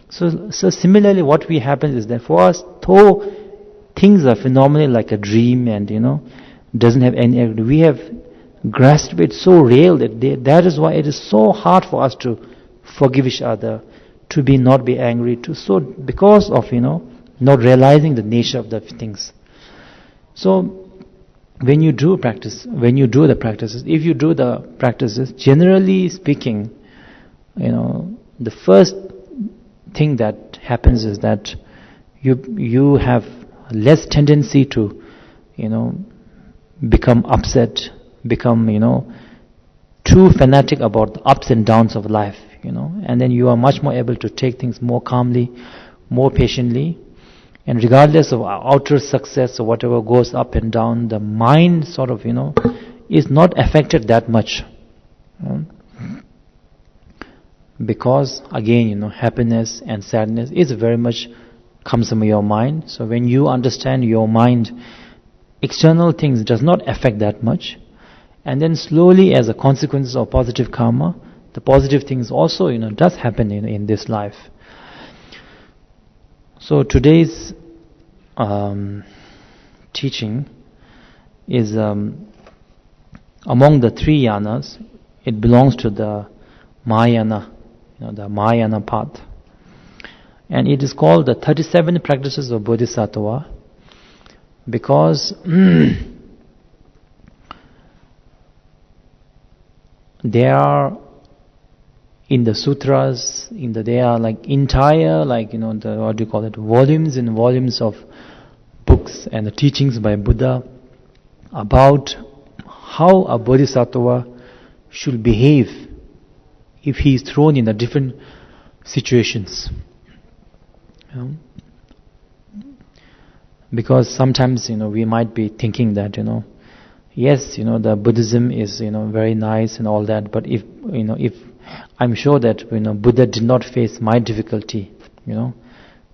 So similarly, what happens is that for us, though things are phenomenal like a dream and, doesn't have any, we have grasped it so real that is why it is so hard for us to forgive each other, to not be angry, because of, not realizing the nature of the things. So, when you do the practices, if you do the practices, generally speaking, the first thing that happens is that you have less tendency to, become upset, become, too fanatic about the ups and downs of life, and then you are much more able to take things more calmly, more patiently, and regardless of outer success or whatever goes up and down, the mind sort of, is not affected that much. Because again, happiness and sadness is very much comes from your mind. So when you understand your mind, external things does not affect that much. And then slowly, as a consequence of positive karma, the positive things also, does happen in this life. So today's teaching is among the three yanas. It belongs to the Mahayana, the Mahayana path. And it is called the 37 Practices of Bodhisattva because they are in the sutras, they are like entire, volumes and volumes of books and the teachings by Buddha about how a bodhisattva should behave if he is thrown in the different situations. Because sometimes, we might be thinking that, yes, the Buddhism is, very nice and all that, but if I'm sure that, Buddha did not face my difficulty,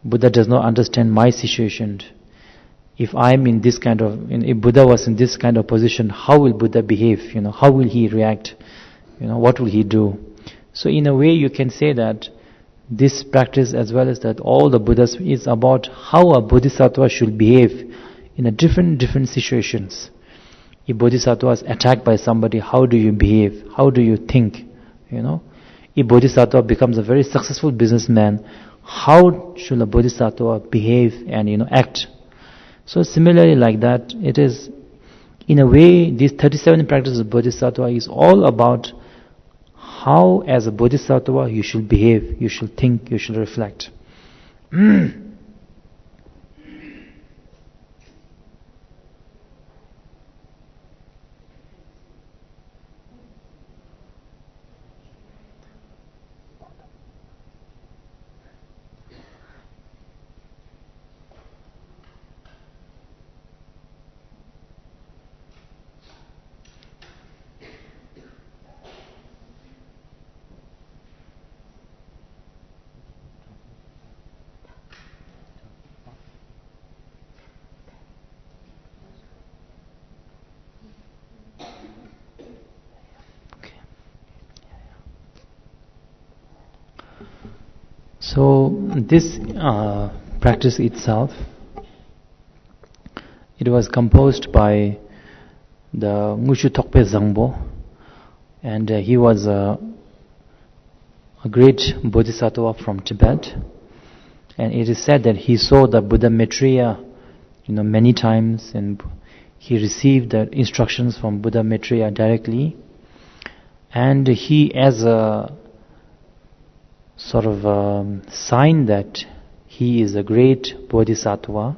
Buddha does not understand my situation. If I'm in this kind of, if Buddha was in this kind of position, how will Buddha behave? How will he react? What will he do? So in a way you can say that this practice as well as that all the Buddhas is about how a bodhisattva should behave in a different situations. If bodhisattva is attacked by somebody, how do you behave? How do you think? If bodhisattva becomes a very successful businessman, how should a bodhisattva behave and act? So similarly like that, it is in a way these 37 practices of bodhisattva is all about how as a bodhisattva you should behave, you should think, you should reflect. So this practice itself, it was composed by the Ngushu Tokpe Zangbo, and he was a great bodhisattva from Tibet, and it is said that he saw the Buddha Maitreya many times, and he received the instructions from Buddha Maitreya directly, and he, as a sort of sign that he is a great bodhisattva,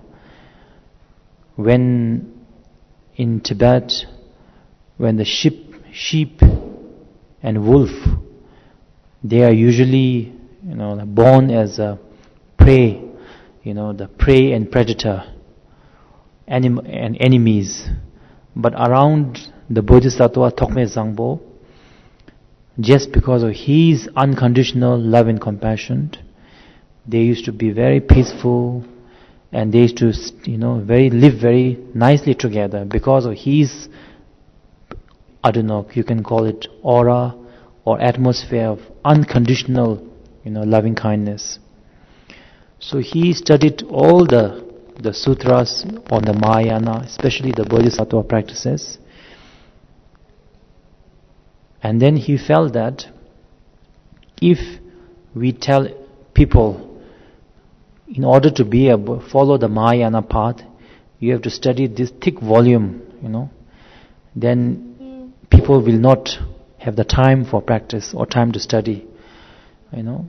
when in Tibet, when the sheep and wolf, they are usually born as a prey, the prey and predator and enemies. But around the bodhisattva Tokme Zangbo, just because of his unconditional love and compassion, they used to be very peaceful, and they used to live very nicely together because of his, you can call it aura or atmosphere of unconditional loving kindness. So he studied all the sutras on the Mahayana, especially the Bodhisattva practices. And then he felt that if we tell people, in order to follow the Mahayana path, you have to study this thick volume, then people will not have the time for practice or time to study,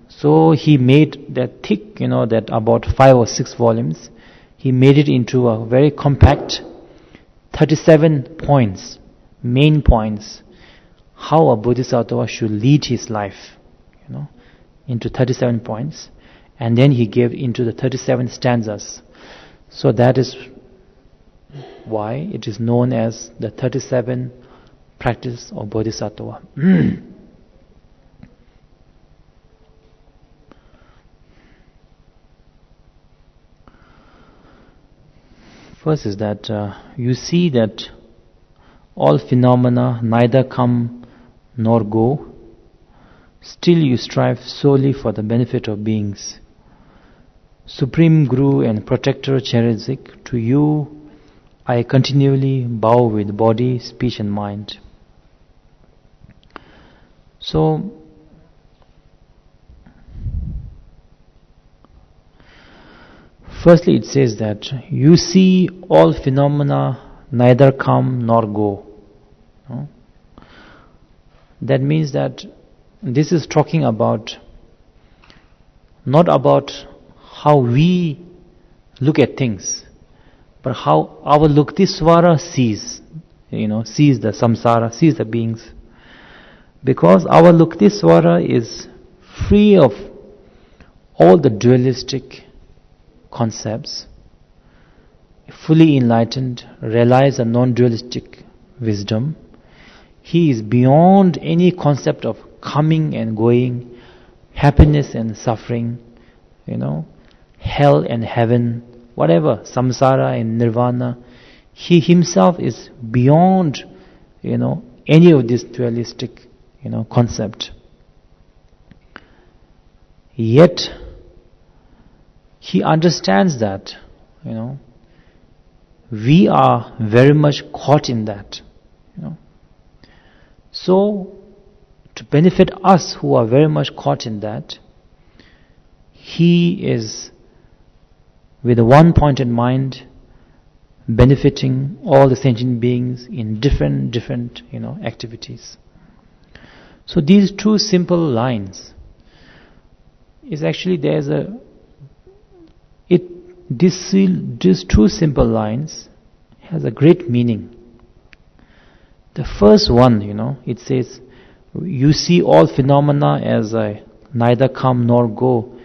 So he made that thick, that about 5 or 6 volumes, he made it into a very compact 37 points, main points, how a Bodhisattva should lead his life, into 37 points. And then he gave into the 37 stanzas. So that is why it is known as the 37 Practices of Bodhisattva. First is that you see that all phenomena neither come nor go, still you strive solely for the benefit of beings. Supreme Guru and Protector Cheredzik, to you I continually bow with body, speech and mind. So, firstly it says that you see all phenomena neither come nor go. That means that this is talking about, not about how we look at things, but how our Luktiswara sees, sees the samsara, sees the beings. Because our Luktiswara is free of all the dualistic concepts, fully enlightened, realize a non-dualistic wisdom. He is beyond any concept of coming and going, happiness and suffering, hell and heaven, whatever, samsara and nirvana. He himself is beyond, any of this dualistic, concept. Yet, he understands that, we are very much caught in that, So, to benefit us who are very much caught in that, he is, with a one-pointed mind, benefiting all the sentient beings in different, activities. So these two simple lines is actually these two simple lines has a great meaning. The first one, it says, you see all phenomena as neither come nor go.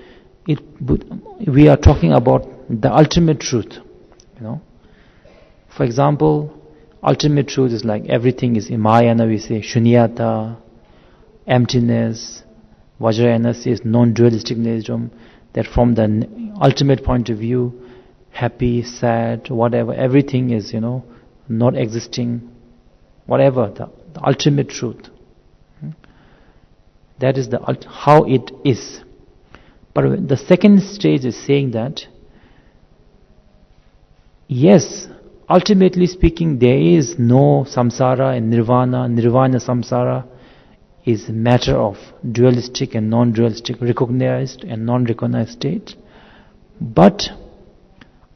We are talking about the ultimate truth, For example, ultimate truth is like everything is Mahayana, we say shunyata, emptiness. Vajrayana says non-dualistic wisdom, that from the ultimate point of view, happy, sad, whatever, everything is, not existing, whatever, the ultimate truth. That is how it is. But the second stage is saying that, yes, ultimately speaking, there is no samsara and nirvana. Nirvana, samsara is a matter of dualistic and non-dualistic, recognized and non-recognized state. But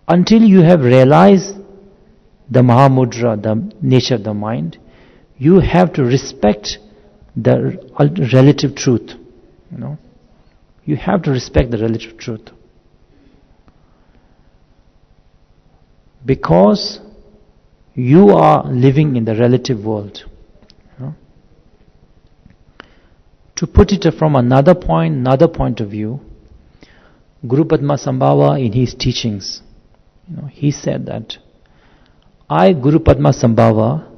until you have realized the Mahamudra, the nature of the mind, you have to respect the relative truth. You have to respect the relative truth. Because you are living in the relative world. To put it from another point of view, Guru Padmasambhava in his teachings, he said that, I, Guru Padmasambhava,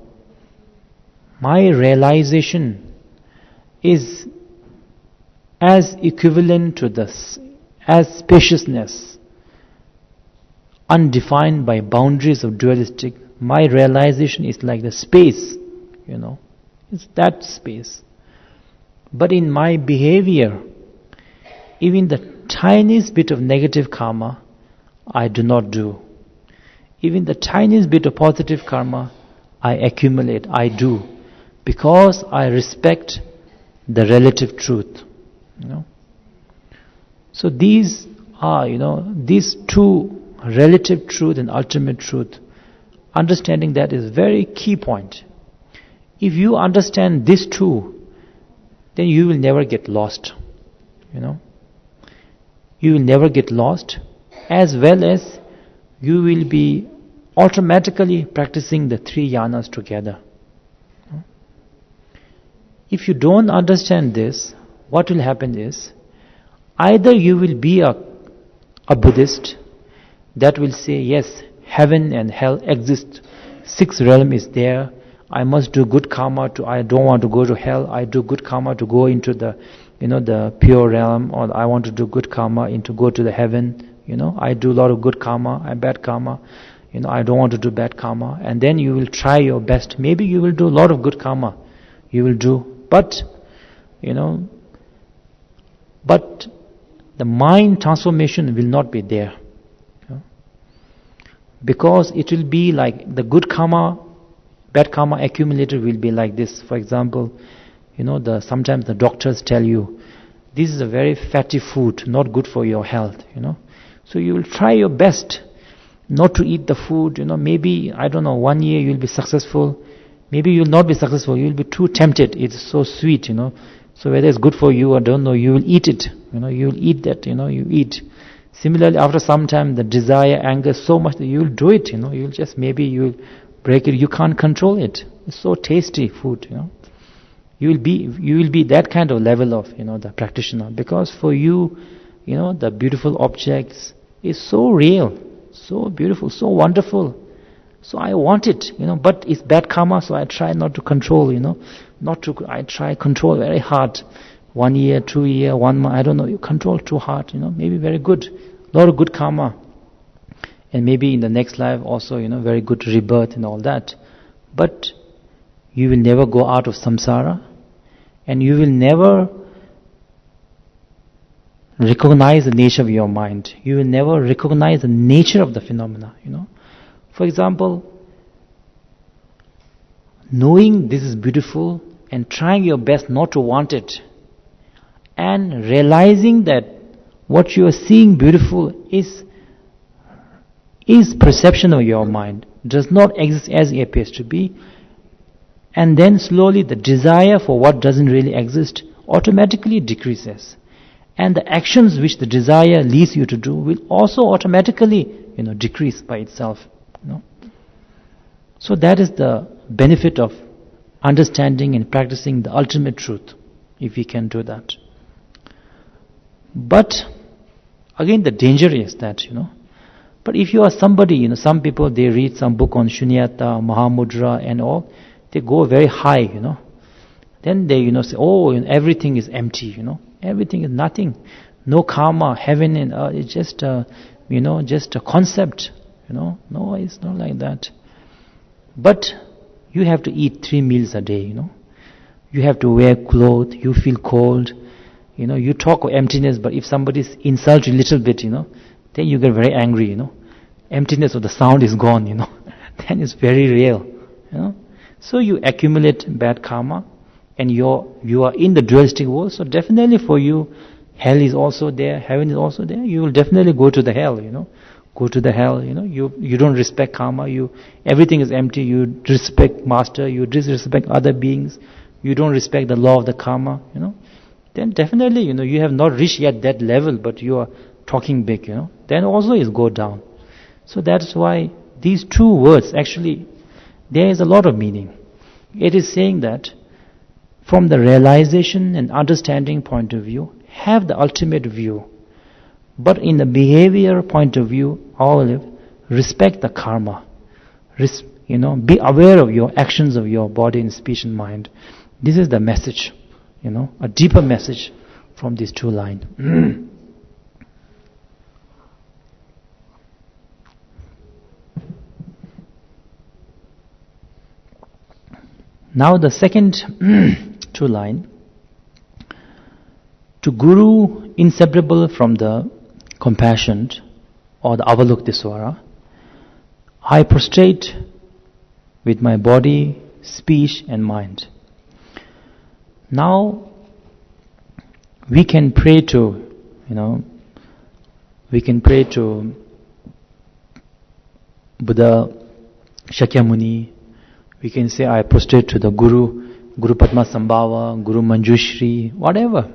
my realization is as equivalent to this, as spaciousness, undefined by boundaries of dualistic. My realization is like the space, it's that space. But in my behavior, even the tiniest bit of negative karma, I do not do. Even the tiniest bit of positive karma, I accumulate, I do. Because I respect the relative truth. So these are, these two, relative truth and ultimate truth, understanding that is very key point. If you understand this two, then you will never get lost. You will never get lost, as well as you will be automatically practicing the 3 yanas together. If you don't understand this, what will happen is, either you will be a Buddhist that will say, yes, heaven and hell exist, 6th realm is there, I must do good karma, I don't want to go to hell, I do good karma to go into the pure realm, or I want to do good karma to go to the heaven, I do a lot of good karma and bad karma, I don't want to do bad karma, and then you will try your best, maybe you will do a lot of good karma, you will do, but the mind transformation will not be there. Because it will be like the good karma, bad karma accumulated will be like this. For example, sometimes the doctors tell you, this is a very fatty food, not good for your health, So you will try your best not to eat the food, maybe, 1 year you will be successful, maybe you will not be successful, you will be too tempted, it's so sweet, So whether it's good for you or don't know, you will eat it, you will eat that, you eat. Similarly, after some time, the desire, anger, so much that you will do it, you'll just, maybe you will break it, you can't control it. It's so tasty food, You will be that kind of level of, the practitioner. Because for you, the beautiful objects is so real, so beautiful, so wonderful. So I want it, but it's bad karma, so I try not to control, I try control very hard. 1 year, 2 year, 1 month, I don't know, you control too hard, maybe very good, a lot of good karma. And maybe in the next life also, very good rebirth and all that. But you will never go out of samsara, and you will never recognize the nature of your mind. You will never recognize the nature of the phenomena, For example, knowing this is beautiful and trying your best not to want it, and realizing that what you are seeing beautiful is perception of your mind, does not exist as it appears to be, and then slowly the desire for what doesn't really exist automatically decreases, and the actions which the desire leads you to do will also automatically decrease by itself. So that is the benefit of understanding and practicing the ultimate truth, if we can do that. But again, the danger is that, but if you are somebody, some people, they read some book on Shunyata, Mahamudra and all, they go very high, Then they, say, everything is empty, everything is nothing. No karma, heaven and earth, it's just just a concept, No, it's not like that. But you have to eat 3 meals a day, You have to wear clothes, you feel cold, you talk of emptiness, but if somebody insults you a little bit, then you get very angry, Emptiness of the sound is gone, Then it's very real, So you accumulate bad karma, and you are in the dualistic world, so definitely for you, hell is also there, heaven is also there, you will definitely go to the hell, Go to the hell, you don't respect karma, everything is empty, you disrespect master, you disrespect other beings, you don't respect the law of the karma, then definitely, you have not reached yet that level, but you are talking big, then also is go down. So that's why these 2 words, actually, there is a lot of meaning. It is saying that from the realization and understanding point of view, have the ultimate view. But in the behavior point of view, respect the karma. Be aware of your actions of your body and speech and mind. This is the message, a deeper message from these 2 lines. Now the second 2 line. To Guru inseparable from the compassionate or the Avalokiteswara, I prostrate with my body, speech and mind. Now we can pray to, Buddha Shakyamuni. We can say, I prostrate to the Guru Padma Sambhava, Guru Manjushri, whatever.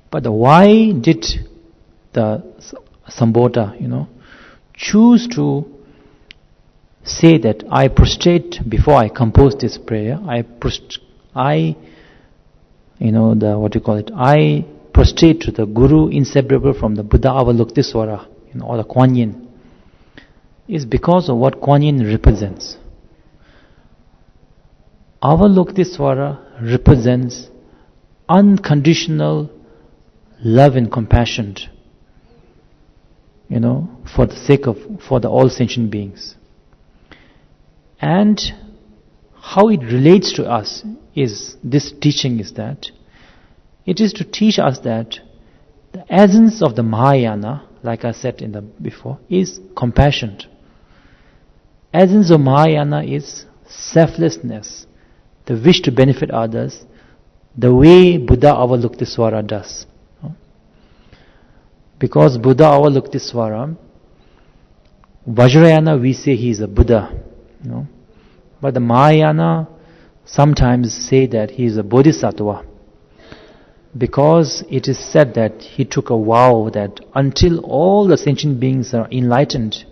But why did the Sambhota, choose to say that I prostrate before I compose this prayer. I prostrate to the Guru inseparable from the Buddha Avalokitesvara, or the Kuan Yin, is because of what Kuan Yin represents. Avalokitesvara represents unconditional love and compassion, for the sake of, for the all sentient beings. And how it relates to us is, this teaching is that, it is to teach us that the essence of the Mahayana, like I said before, is compassion. Essence of Mahayana is selflessness, the wish to benefit others, the way Buddha Avalokitesvara does. Because Buddha Avalokitesvara, Vajrayana we say he is a Buddha, but the Mahayana sometimes say that he is a Bodhisattva, because it is said that he took a vow that until all the sentient beings are enlightened,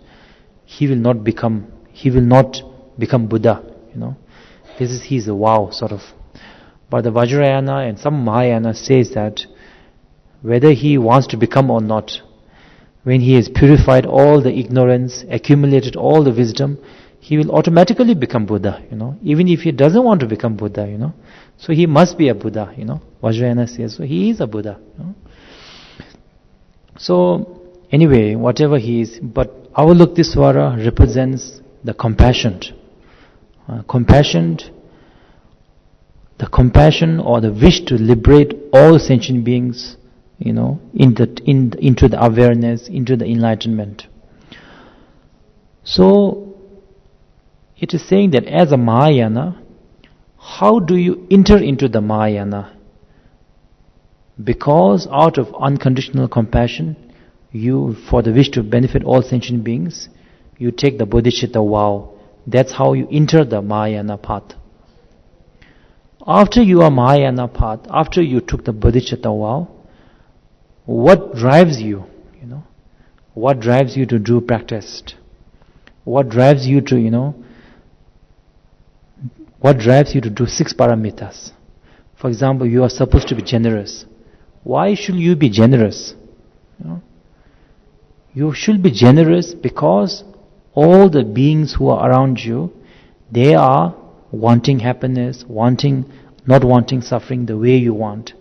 he will not become Buddha. This is his vow, sort of. But the Vajrayana and some Mahayana says that whether he wants to become or not, when he has purified all the ignorance, accumulated all the wisdom, he will automatically become Buddha, even if he doesn't want to become Buddha, So he must be a Buddha, Vajrayana says, so he is a Buddha. So anyway, whatever he is, but Avalokitesvara represents the compassion. The compassion or the wish to liberate all sentient beings, into the awareness, into the enlightenment. So it is saying that as a Mahayana, how do you enter into the Mahayana? Because out of unconditional compassion, you, for the wish to benefit all sentient beings, you take the bodhicitta vow. That's how you enter the Mahayana path. After you are Mahayana path, after you took the bodhicitta vow, what drives you? What drives you to do practice? What drives you to, what drives you to do 6 paramitas? For example, you are supposed to be generous. Why should you be generous? You should be generous because all the beings who are around you, they are wanting happiness, not wanting suffering the way you want.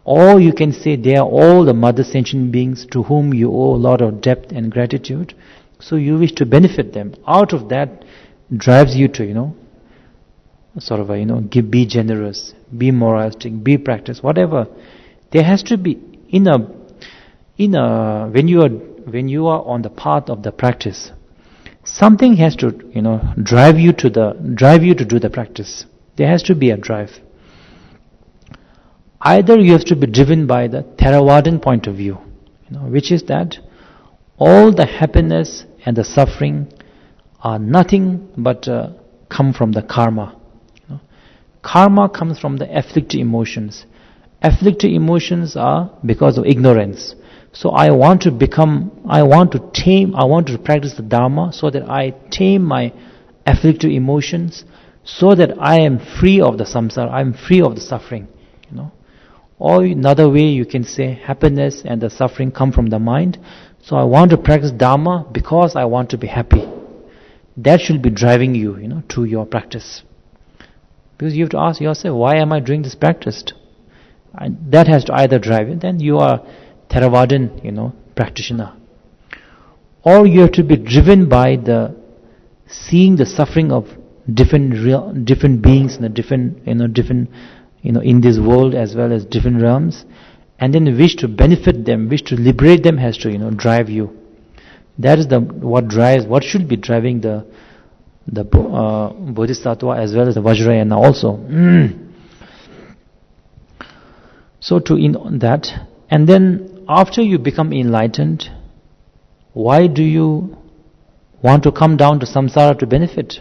Or you can say they are all the mother sentient beings to whom you owe a lot of debt and gratitude. So you wish to benefit them. Out of that drives you to, be generous, be moralistic, be practice, whatever. There has to be when you are on the path of the practice, something has to drive you to do the practice. There has to be a drive. Either you have to be driven by the Theravadan point of view, which is that all the happiness and the suffering are nothing but come from the karma. Karma comes from the afflictive emotions. Afflictive emotions are because of ignorance. So I want to practice the Dharma so that I tame my afflictive emotions, so that I am free of the samsara, I am free of the suffering. Or another way you can say happiness and the suffering come from the mind. So I want to practice Dharma because I want to be happy. That should be driving you, to your practice. Because you have to ask yourself, why am I doing this practice? And that has to either drive you, then you are Theravadan, practitioner. Or you have to be driven by seeing the suffering of different beings in different in this world as well as different realms, and then the wish to benefit them, wish to liberate them has to drive you. That is what should be driving the Bodhisattva as well as the Vajrayana also. So that, and then after you become enlightened, why do you want to come down to samsara to benefit?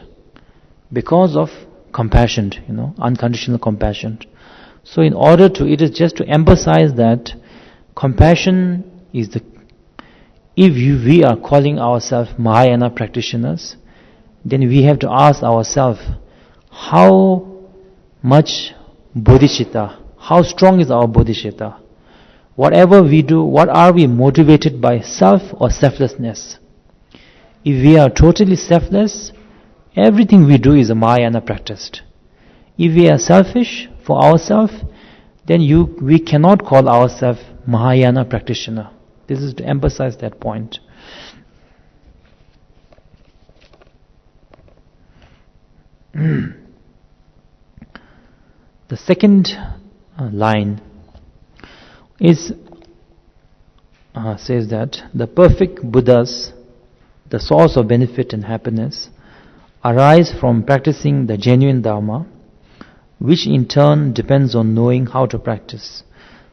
Because of compassion, unconditional compassion. So in order to, it is just to emphasize that compassion is we are calling ourselves Mahayana practitioners, then we have to ask ourselves, how much bodhicitta, how strong is our bodhicitta? Whatever we do, what are we motivated by, self or selflessness? If we are totally selfless, everything we do is a Mahayana practice. If we are selfish for ourselves, then we cannot call ourselves Mahayana practitioner. This is to emphasize that point. The second line is says that the perfect Buddhas, the source of benefit and happiness, arise from practicing the genuine Dharma, which in turn depends on knowing how to practice.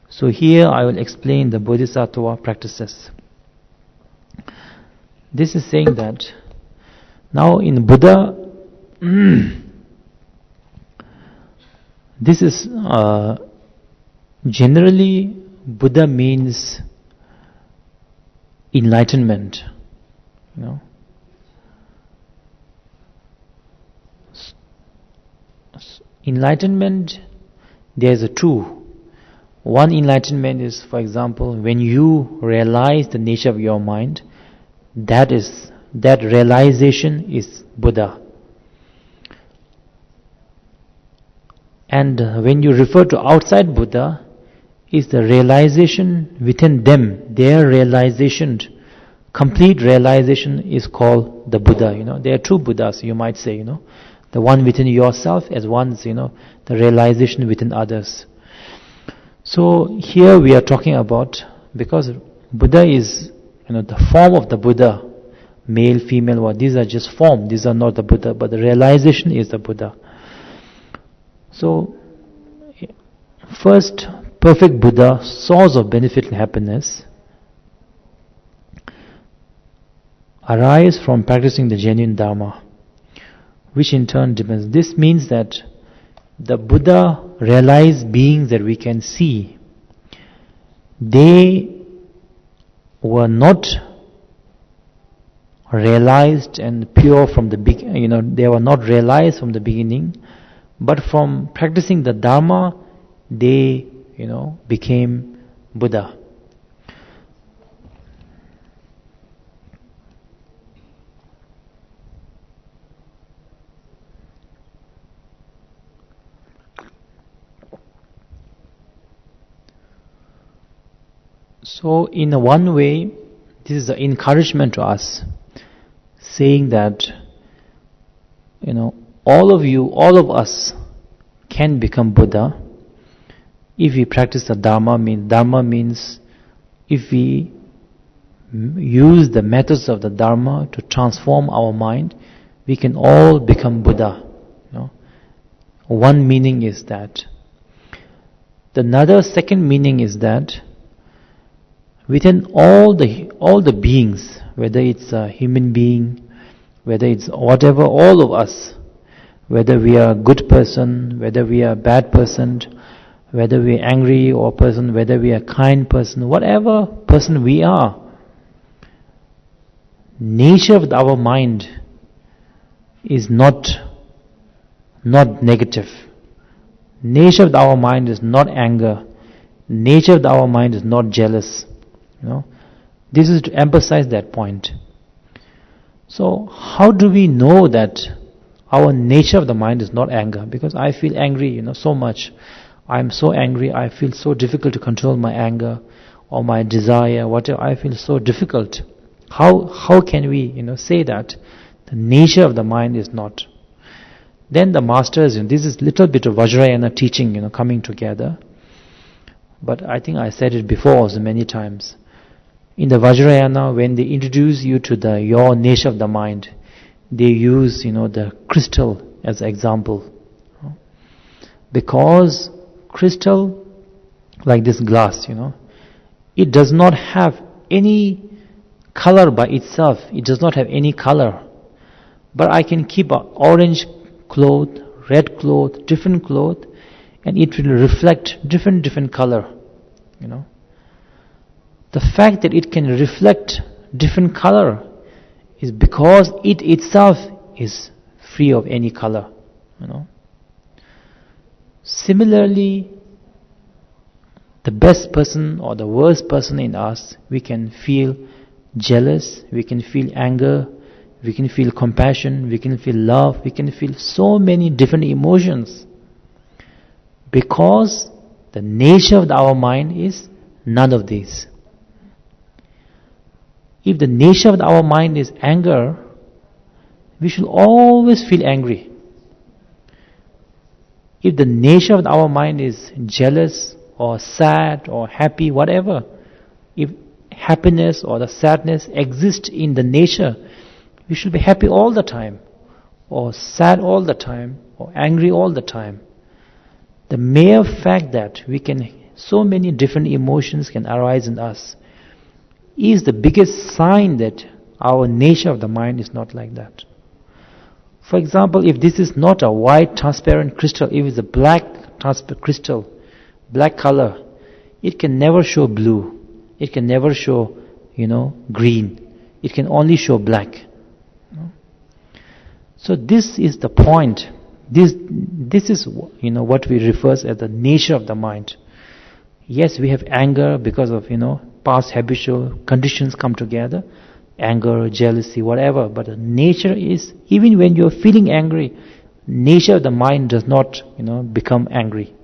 So here I will explain the Bodhisattva practices. This is saying that now in Buddha, this is generally Buddha means enlightenment, you know. Enlightenment, there's a two. One enlightenment is, for example, when you realize the nature of your mind, that realization is Buddha. And when you refer to outside Buddha, is the realization within them, their realization, complete realization is called the Buddha. You know, there are two Buddhas, you might say, you know. The one within yourself as one's, you know, the realization within others. So here we are talking about, because Buddha is, you know, the form of the Buddha, male, female, what, these are just form, these are not the Buddha, but the realization is the Buddha. So, first, perfect Buddha, source of benefit and happiness, arise from practicing the genuine Dharma, which in turn depends. This means that the Buddha realized beings that we can see, they were not realized and pure from the beginning, you know, they were not realized from the beginning, but from practicing the Dharma, they, you know, became Buddha. So in one way, this is an encouragement to us, saying that, you know, all of us can become Buddha if we practice the Dharma. Dharma means if we use the methods of the Dharma to transform our mind, we can all become Buddha. You know? One meaning is that. Another second meaning is that within all the beings, whether it's a human being, whether it's whatever, all of us, whether we are a good person, whether we are a bad person, whether we are angry or person, whether we are a kind person, whatever person we are, nature of our mind is not negative. Nature of our mind is not anger. Nature of our mind is not jealous. You know, this is to emphasize that point. So how do we know that our nature of the mind is not anger? Because I feel angry, you know, so much. I'm so angry, I feel so difficult to control my anger or my desire, whatever. I feel so difficult. How can we, you know, say that the nature of the mind is not? Then the masters, and this is little bit of Vajrayana teaching, you know, coming together. But I think I said it before also many times. In the Vajrayana, when they introduce you to your nature of the mind, they use, you know, the crystal as an example. Because crystal, like this glass, you know, it does not have any color by itself. It does not have any color. But I can keep an orange cloth, red cloth, different cloth, and it will reflect different color, you know. The fact that it can reflect different color is because it itself is free of any color, Similarly, the best person or the worst person in us, we can feel jealous, we can feel anger, we can feel compassion, we can feel love, we can feel so many different emotions. Because the nature of our mind is none of these. If the nature of our mind is anger, we should always feel angry. If the nature of our mind is jealous or sad or happy, whatever, if happiness or the sadness exists in the nature, we should be happy all the time, or sad all the time, or angry all the time. The mere fact that so many different emotions can arise in us is the biggest sign that our nature of the mind is not like that. For example, if this is not a white transparent crystal, if it's a black transparent crystal, black color, it can never show blue. It can never show, green. It can only show black. So this is the point. This is, what we refer as the nature of the mind. Yes, we have anger because of, past habitual conditions come together. Anger, jealousy, whatever. But the nature is, even when you're feeling angry, nature of the mind does not, become angry.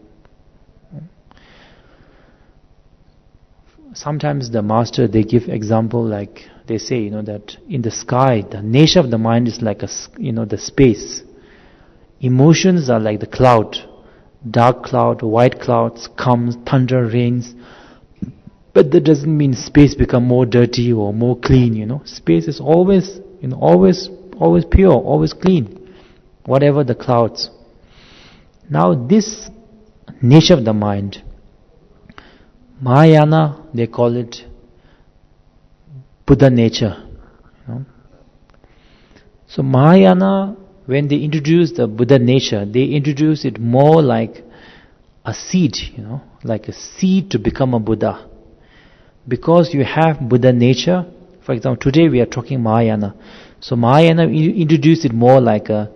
Sometimes the master, they give example like, they say, that in the sky, the nature of the mind is like the space. Emotions are like the cloud. Dark cloud, white clouds comes, thunder, rains. But that doesn't mean space become more dirty or more clean, Space is always, always pure, always clean. Whatever the clouds. Now this nature of the mind, Mahayana, they call it Buddha nature. So Mahayana, when they introduce the Buddha nature, they introduce it more like a seed, like a seed to become a Buddha. Because you have Buddha nature, for example, today we are talking Mahayana. So Mahayana introduce it more like a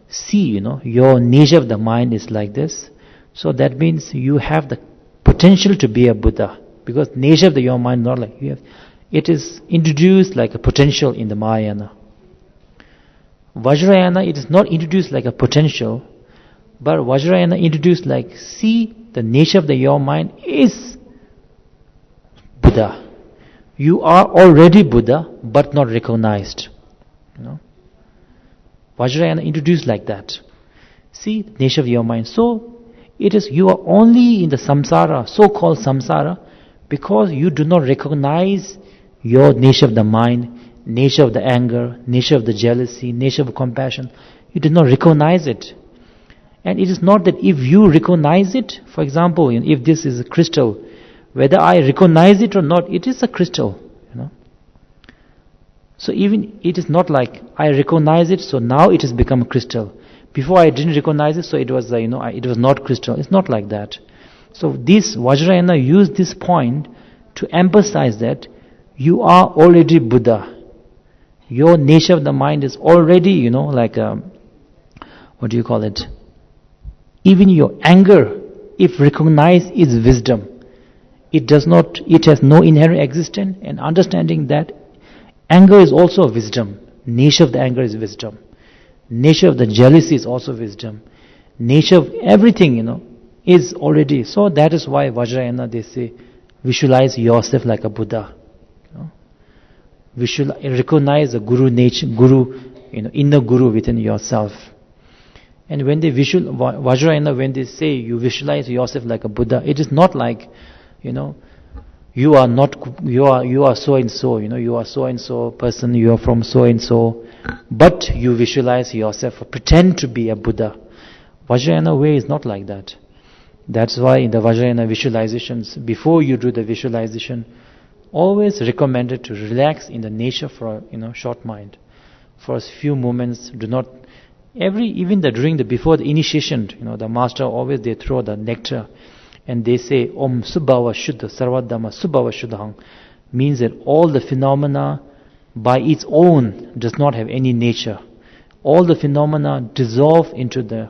seed, your nature of the mind is like this. So that means you have the potential to be a Buddha. Because nature of your mind not like you have. It is introduced like a potential in the Mahayana. Vajrayana, it is not introduced like a potential, but Vajrayana introduced like, see, the nature of your mind is Buddha. You are already Buddha, but not recognized. Vajrayana introduced like that. See, the nature of your mind. So, it is, you are only in the samsara, so-called samsara, because you do not recognize your nature of the mind, nature of the anger, nature of the jealousy, nature of compassion. You do not recognize it. And it is not that if you recognize it, for example, if this is a crystal, whether I recognize it or not, it is a crystal. So even it is not like I recognize it, so now it has become a crystal. Before I didn't recognize it, so it was it was not crystal. It's not like that. So this Vajrayana used this point to emphasize that you are already Buddha. Your nature of the mind is already, like what do you call it? Even your anger, if recognized, is wisdom. It has no inherent existence, and understanding that anger is also wisdom. Nature of the anger is wisdom. Nature of the jealousy is also wisdom. Nature of everything, is already. So that is why Vajrayana, they say, visualize yourself like a Buddha. Recognize the Guru nature, inner Guru within yourself. And when they Vajrayana, when they say you visualize yourself like a Buddha, it is not like, you are so and so, you are so and so person, you are from so and so, but you visualize yourself, pretend to be a Buddha. Vajrayana way is not like that. That's why in the Vajrayana visualizations, before you do the visualization, always recommended to relax in the nature for short mind. For a few moments, do not before the initiation, the master always they throw the nectar, and they say Om Subhava Shuddha Sarvadhamma Subhava Shuddhang, means that all the phenomena by its own does not have any nature. all the phenomena dissolve into the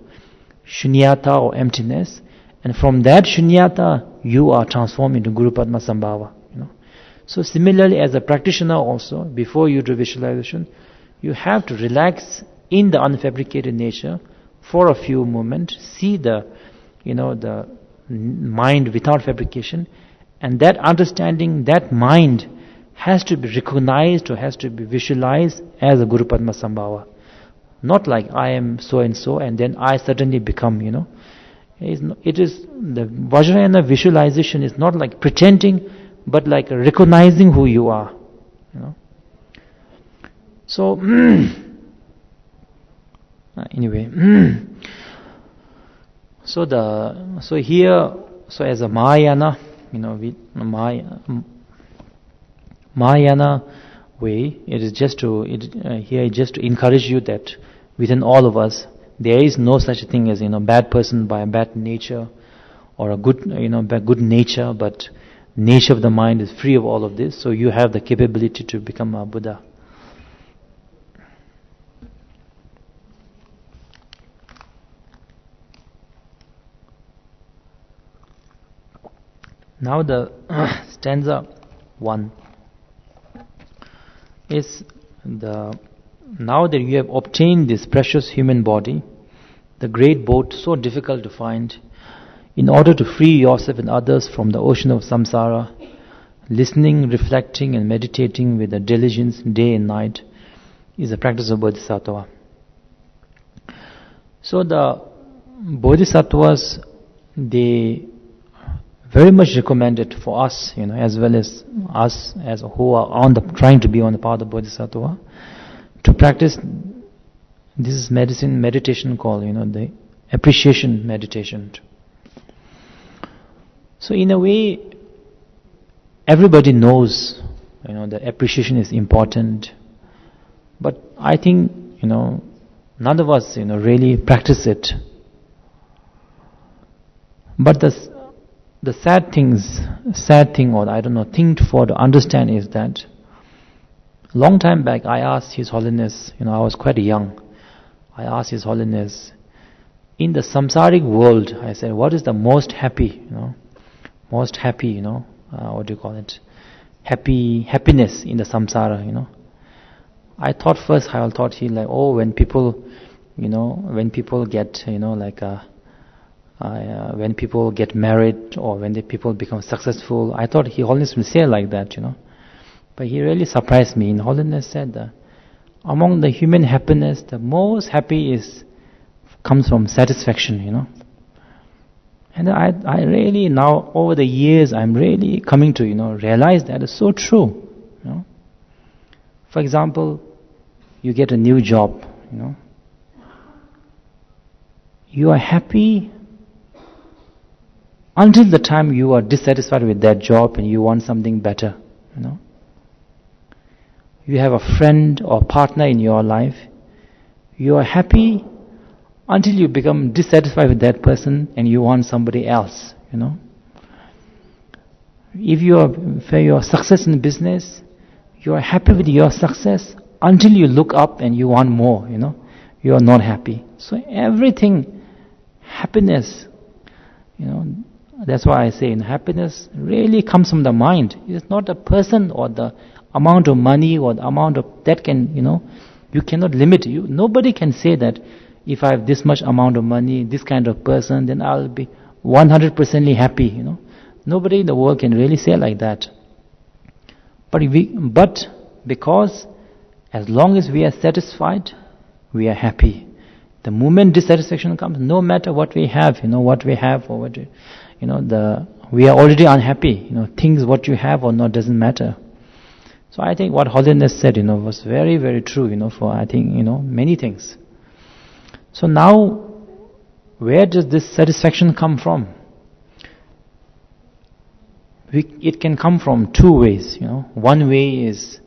shunyata or emptiness, and from that shunyata you are transformed into Guru Padma Sambhava. So similarly, as a practitioner also, before you do visualization, you have to relax in the unfabricated nature for a few moments, see the mind without fabrication, and that understanding, that mind has to be recognized or has to be visualized as a Guru Padma Sambhava. Not like I am so and so and then I suddenly become, It is the Vajrayana visualization is not like pretending, but like recognizing who you are. So anyway, so as a Mahayana, Mahayana way, it is just to encourage you that within all of us there is no such a thing as bad person by a bad nature, or a good good nature, but nature of the mind is free of all of this. So you have the capability to become a Buddha. Now the stanza 1 is now that you have obtained this precious human body, the great boat so difficult to find, in order to free yourself and others from the ocean of samsara, listening, reflecting and meditating with a diligence day and night is a practice of Bodhisattva. So the Bodhisattvas, they very much recommend it for us, as well as us as who are trying to be on the path of Bodhisattva, to practice this meditation called, the appreciation meditation. So in a way, everybody knows, that appreciation is important, but I think, none of us, really practice it. But the sad thing, or thing to understand is that long time back I asked His Holiness, I was quite young, I asked His Holiness, in the samsaric world, I said, what is the most happy, what do you call it, happiness in the samsara, I thought first, he like, when people get, when people get married, or when the people become successful, I thought His Holiness will say like that, But he really surprised me. His Holiness said that among the human happiness, the most happy comes from satisfaction, And I really now, over the years, I'm really coming to, realize that is so true, For example, you get a new job, You are happy until the time you are dissatisfied with that job and you want something better, You have a friend or partner in your life. You are happy until you become dissatisfied with that person and you want somebody else, If you are success in business, you are happy with your success until you look up and you want more, You are not happy. So everything, happiness, that's why I say happiness really comes from the mind. It is not a person or the amount of money or the amount of that can, you cannot limit. Nobody can say that if I have this much amount of money, this kind of person, then I'll be 100% happy, Nobody in the world can really say like that. But because as long as we are satisfied, we are happy. The moment dissatisfaction comes, no matter what we have, what we have or what, we are already unhappy. Things what you have or not doesn't matter. So I think what Holiness said, was very, very true, for I think, many things. So now, where does this satisfaction come from? It can come from two ways, One way is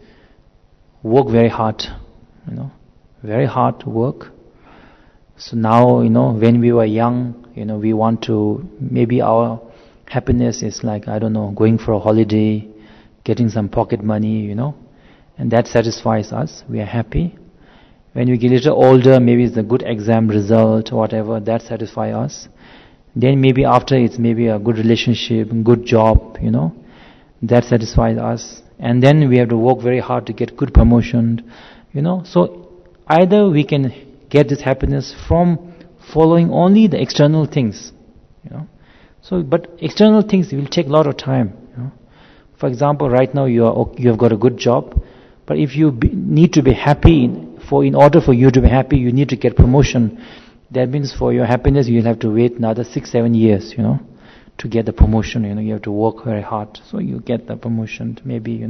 work very hard, very hard work. So now, when we were young, we want to, maybe our happiness is like, going for a holiday, getting some pocket money, and that satisfies us, we are happy. When we get a little older, maybe it's a good exam result, whatever, that satisfies us. Then maybe after it's maybe a good relationship, good job, that satisfies us. And then we have to work very hard to get good promotion, So either we can get this happiness from following only the external things, So, but external things will take a lot of time. For example, right now you have got a good job, but if you need to be happy, in order for you to be happy, you need to get promotion. That means for your happiness, you'll have to wait another 6-7 years, to get the promotion. You have to work very hard, so you get the promotion. Maybe,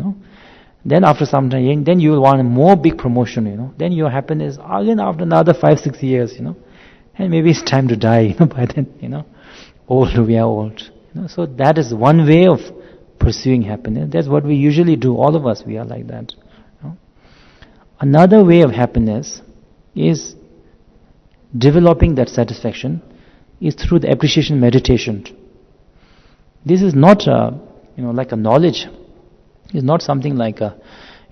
Then after some time, then you will want a more big promotion. Then your happiness again after another 5-6 years, And maybe it's time to die. By then, old we are old. So that is one way of pursuing happiness. That's what we usually do. All of us, we are like that. Another way of happiness is developing that satisfaction is through the appreciation meditation. This is not like a knowledge. It's not something like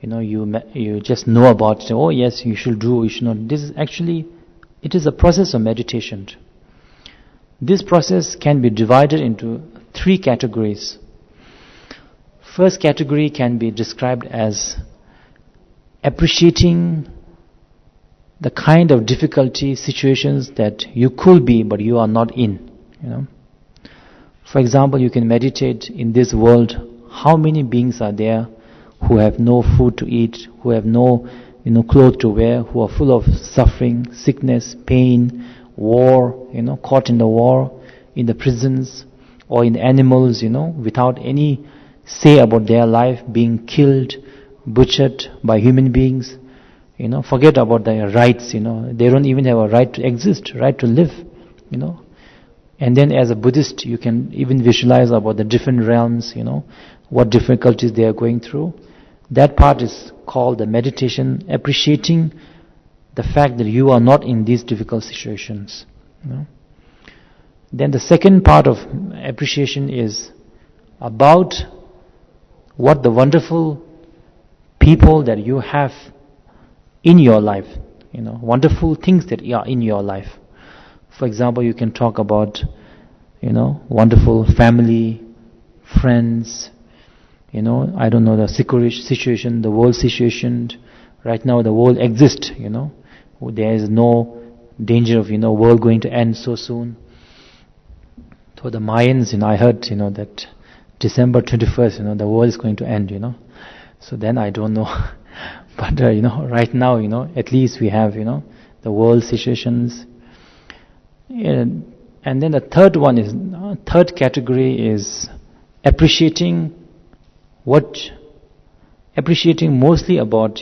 you just know about it. Oh yes, you should do, you should not. This is actually, it is a process of meditation. This process can be divided into 3 categories. First category can be described as appreciating the kind of difficulty situations that you could be but you are not in. For example, you can meditate in this world. How many beings are there who have no food to eat, who have no clothes to wear, who are full of suffering, sickness, pain, war, caught in the war, in the prisons, or in animals, without any say about their life, being killed, butchered by human beings. Forget about their rights, they don't even have a right to exist, right to live, And then as a Buddhist, you can even visualize about the different realms, what difficulties they are going through. That part is called the meditation, appreciating the fact that you are not in these difficult situations. Then the second part of appreciation is about what the wonderful people that you have in your life, wonderful things that are in your life. For example, you can talk about, wonderful family, friends, I don't know, the situation, the world situation. Right now the world exists, there is no danger of, world going to end so soon. So the Mayans, I heard, that December 21st, the world is going to end, So then I don't know. But, right now, at least we have, the world situations. And then the third category is appreciating mostly about,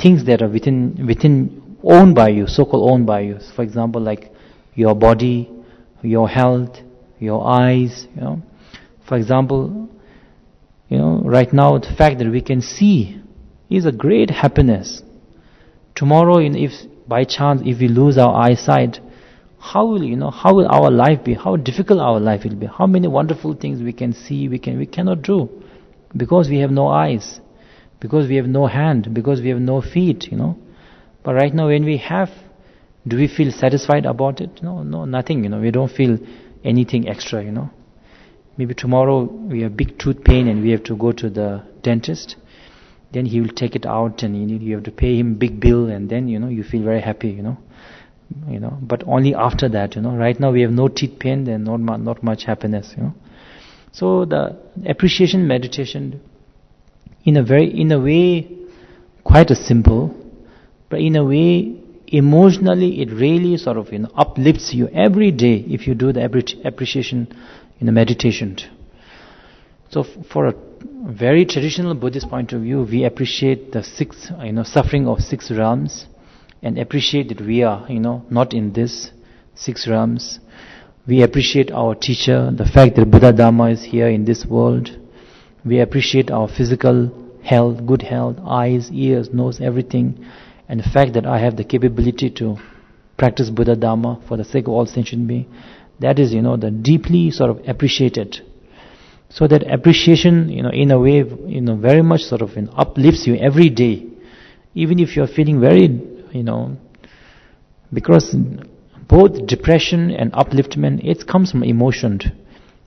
things that are within owned by you, so-called owned by you. For example, like your body, your health, your eyes, For example, right now the fact that we can see is a great happiness. Tomorrow, if by chance, if we lose our eyesight, how will our life be? How difficult our life will be? How many wonderful things we can see, we cannot do, because we have no eyes, because we have no hand, because we have no feet, But right now, when we have, do we feel satisfied about it? No, nothing, we don't feel anything extra, Maybe tomorrow we have big tooth pain and we have to go to the dentist. Then he will take it out and you have to pay him big bill, and then you feel very happy, But only after that, Right now we have no teeth pain and not much happiness, So the appreciation meditation, in a way, quite a simple, but in a way, emotionally, it really sort of uplifts you every day if you do the appreciation in the meditation. So for a very traditional Buddhist point of view, we appreciate the suffering of 6 realms, and appreciate that we are, not in this 6 realms. We appreciate our teacher, the fact that Buddha Dharma is here in this world. We appreciate our physical health, good health, eyes, ears, nose, everything. And the fact that I have the capability to practice Buddha Dharma for the sake of all sentient beings, that is, the deeply sort of appreciated. So that appreciation, in a way, very much sort of uplifts you every day. Even if you're feeling very, because both depression and upliftment, it comes from emotion.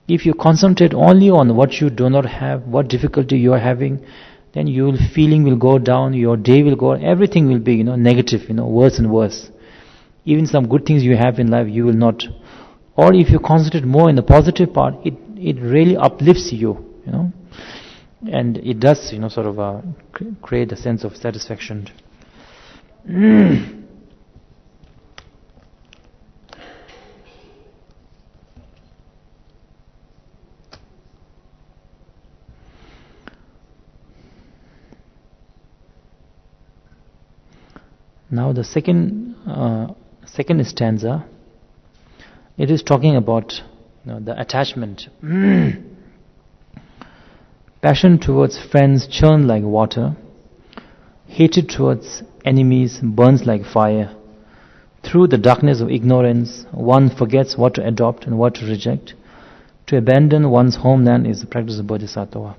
If you concentrate only on what you do not have, what difficulty you are having, then your feeling will go down, your day will go, everything will be, negative, worse and worse. Even some good things you have in life, you will not. Or if you concentrate more in the positive part, it really uplifts you, and it does, create a sense of satisfaction. Now the second stanza, it is talking about the attachment. Passion towards friends churns like water. Hatred towards enemies burns like fire. Through the darkness of ignorance, one forgets what to adopt and what to reject. To abandon one's homeland is the practice of Bodhisattva.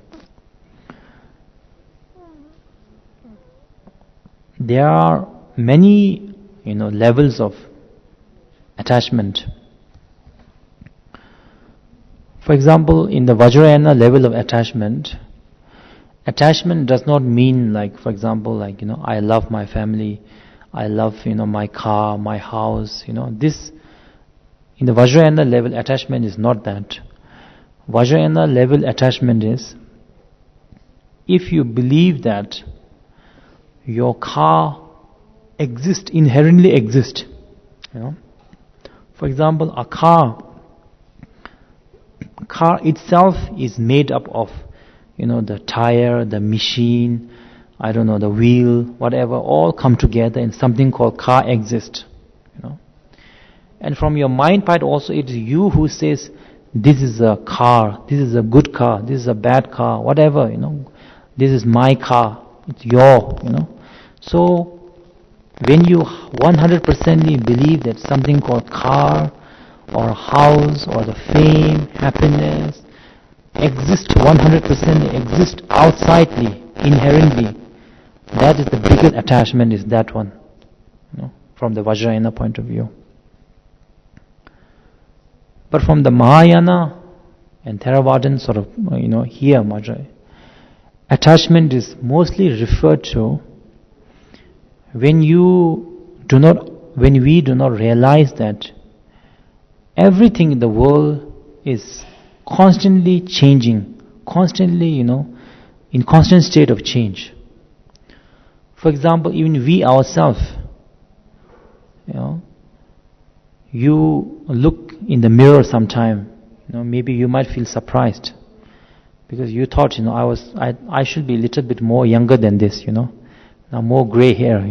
There are many, levels of attachment. For example, in the Vajrayana level of attachment does not mean for example, I love my family, I love, my car, my house, this, in the Vajrayana level, attachment is not that. Vajrayana level attachment is, if you believe that your car inherently exist. For example, a car itself is made up of, the tire, the machine, the wheel, whatever, all come together in something called car exist. And from your mind part also, it is you who says, this is a car, this is a good car, this is a bad car, whatever, this is my car, it's your, So, when you 100% believe that something called car or house or the fame, happiness exists 100%, exists outsidely, inherently, that is the biggest attachment, is that one, from the Vajrayana point of view. But from the Mahayana and Theravadan here, attachment is mostly referred to when we do not realize that everything in the world is constantly changing, constantly, in constant state of change. For example, even we ourselves, you look in the mirror sometime, maybe you might feel surprised because you thought, I should be a little bit more younger than this, now more gray hair,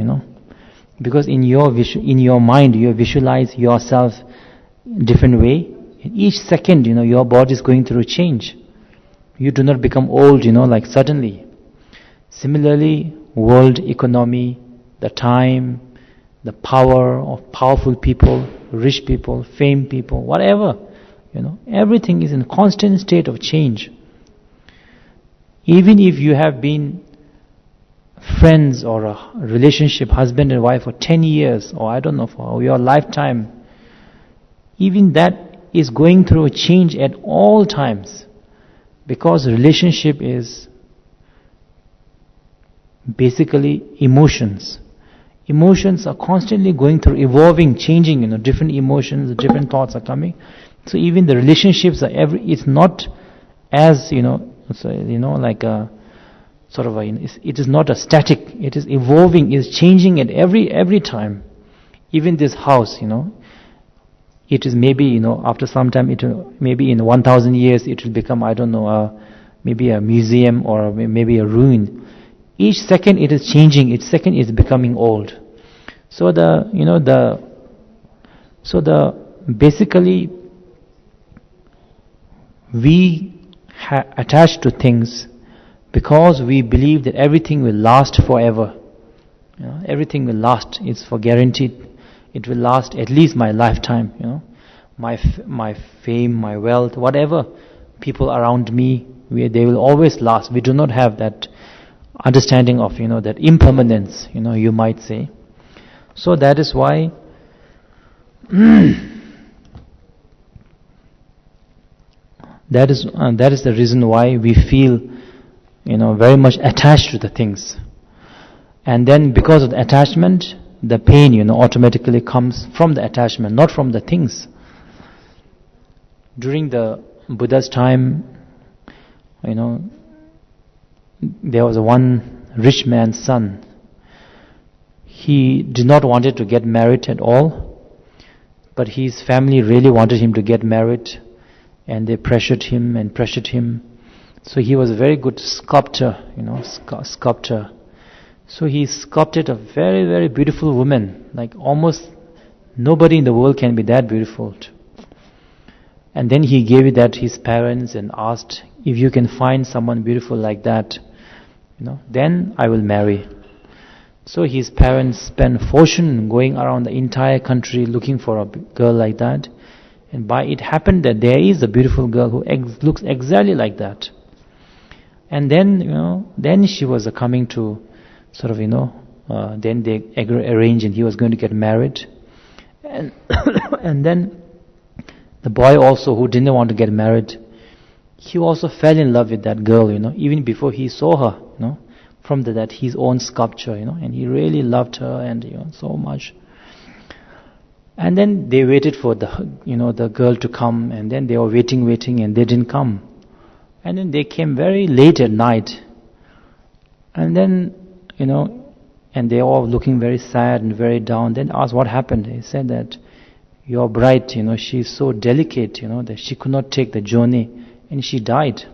because in your mind you visualize yourself different way. In each second, your body is going through change. You do not become old, suddenly. Similarly, world economy, the time, the power of powerful people, rich people, famed people, whatever, everything is in constant state of change. Even if you have been friends or a relationship, husband and wife, for 10 years, or I don't know, for your lifetime, even that is going through a change at all times, because relationship is basically emotions. Emotions are constantly going through, evolving, changing, different emotions, different thoughts are coming. So even the relationships are it's not as, like a sort of it is not a static, it is evolving, it is changing at every time. Even this house, it is maybe, after some time, it will, maybe in 1,000 years, it will become, I don't know, maybe a museum or maybe a ruin. Each second it is changing, each second is becoming old. So basically, we attach to things because we believe that everything will last forever. Everything will last, it's for guaranteed. It will last at least my lifetime, my fame, my wealth, whatever, people around me, they will always last. We do not have that understanding of, that impermanence, you might say. So that is why that is the reason why we feel, very much attached to the things. And then because of the attachment, the pain, automatically comes from the attachment, not from the things. During the Buddha's time, there was one rich man's son. He did not want to get married at all, but his family really wanted him to get married, and they pressured him. So he was a very good sculptor, sculptor. So he sculpted a very, very beautiful woman, like almost nobody in the world can be that beautiful. And then he gave it that to his parents and asked, if you can find someone beautiful like that, then I will marry. So his parents spent a fortune going around the entire country looking for a girl like that. And it happened that there is a beautiful girl who looks exactly like that. And then, then she was coming to sort of, then they arranged and he was going to get married. And, and then the boy also, who didn't want to get married, he also fell in love with that girl, even before he saw her, from that his own sculpture, and he really loved her and, so much. And then they waited for the girl to come, and then they were waiting, and they didn't come. And then they came very late at night. And then, and they were all looking very sad and very down. Then asked what happened. He said that your bride, she's so delicate, that she could not take the journey, and she died.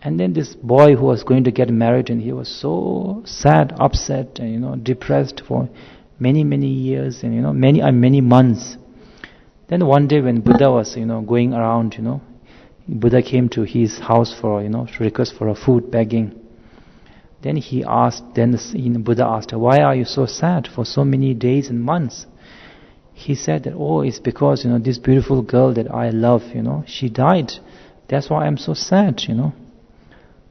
And then this boy who was going to get married, and he was so sad, upset, and depressed for many, many years, and many months. Then one day when Buddha was going around, Buddha came to his house for to request for a food, begging. Then Buddha asked her, why are you so sad for so many days and months? He said that, it's because this beautiful girl that I love, she died. That's why I'm so sad,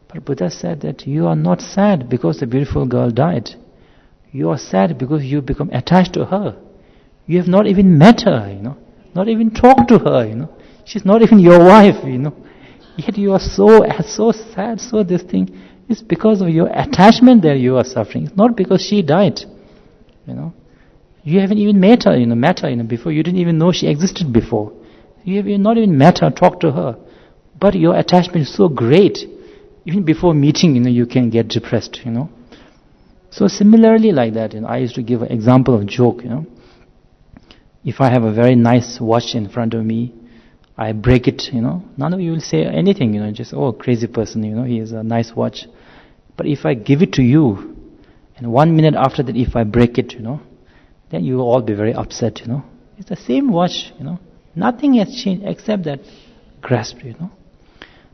But Buddha said that you are not sad because the beautiful girl died. You are sad because you become attached to her. You have not even met her, not even talked to her, She's not even your wife, Yet you are so sad, so this thing. It's because of your attachment that you are suffering. It's not because she died, You haven't even met her, before. You didn't even know she existed before. You have not even met her, talked to her. But your attachment is so great. Even before meeting, you can get depressed, So similarly like that, I used to give an example of joke, If I have a very nice watch in front of me, I break it, none of you will say anything, just, crazy person, he has a nice watch. But if I give it to you, and 1 minute after that, if I break it, then you will all be very upset, It's the same watch, Nothing has changed except that grasp,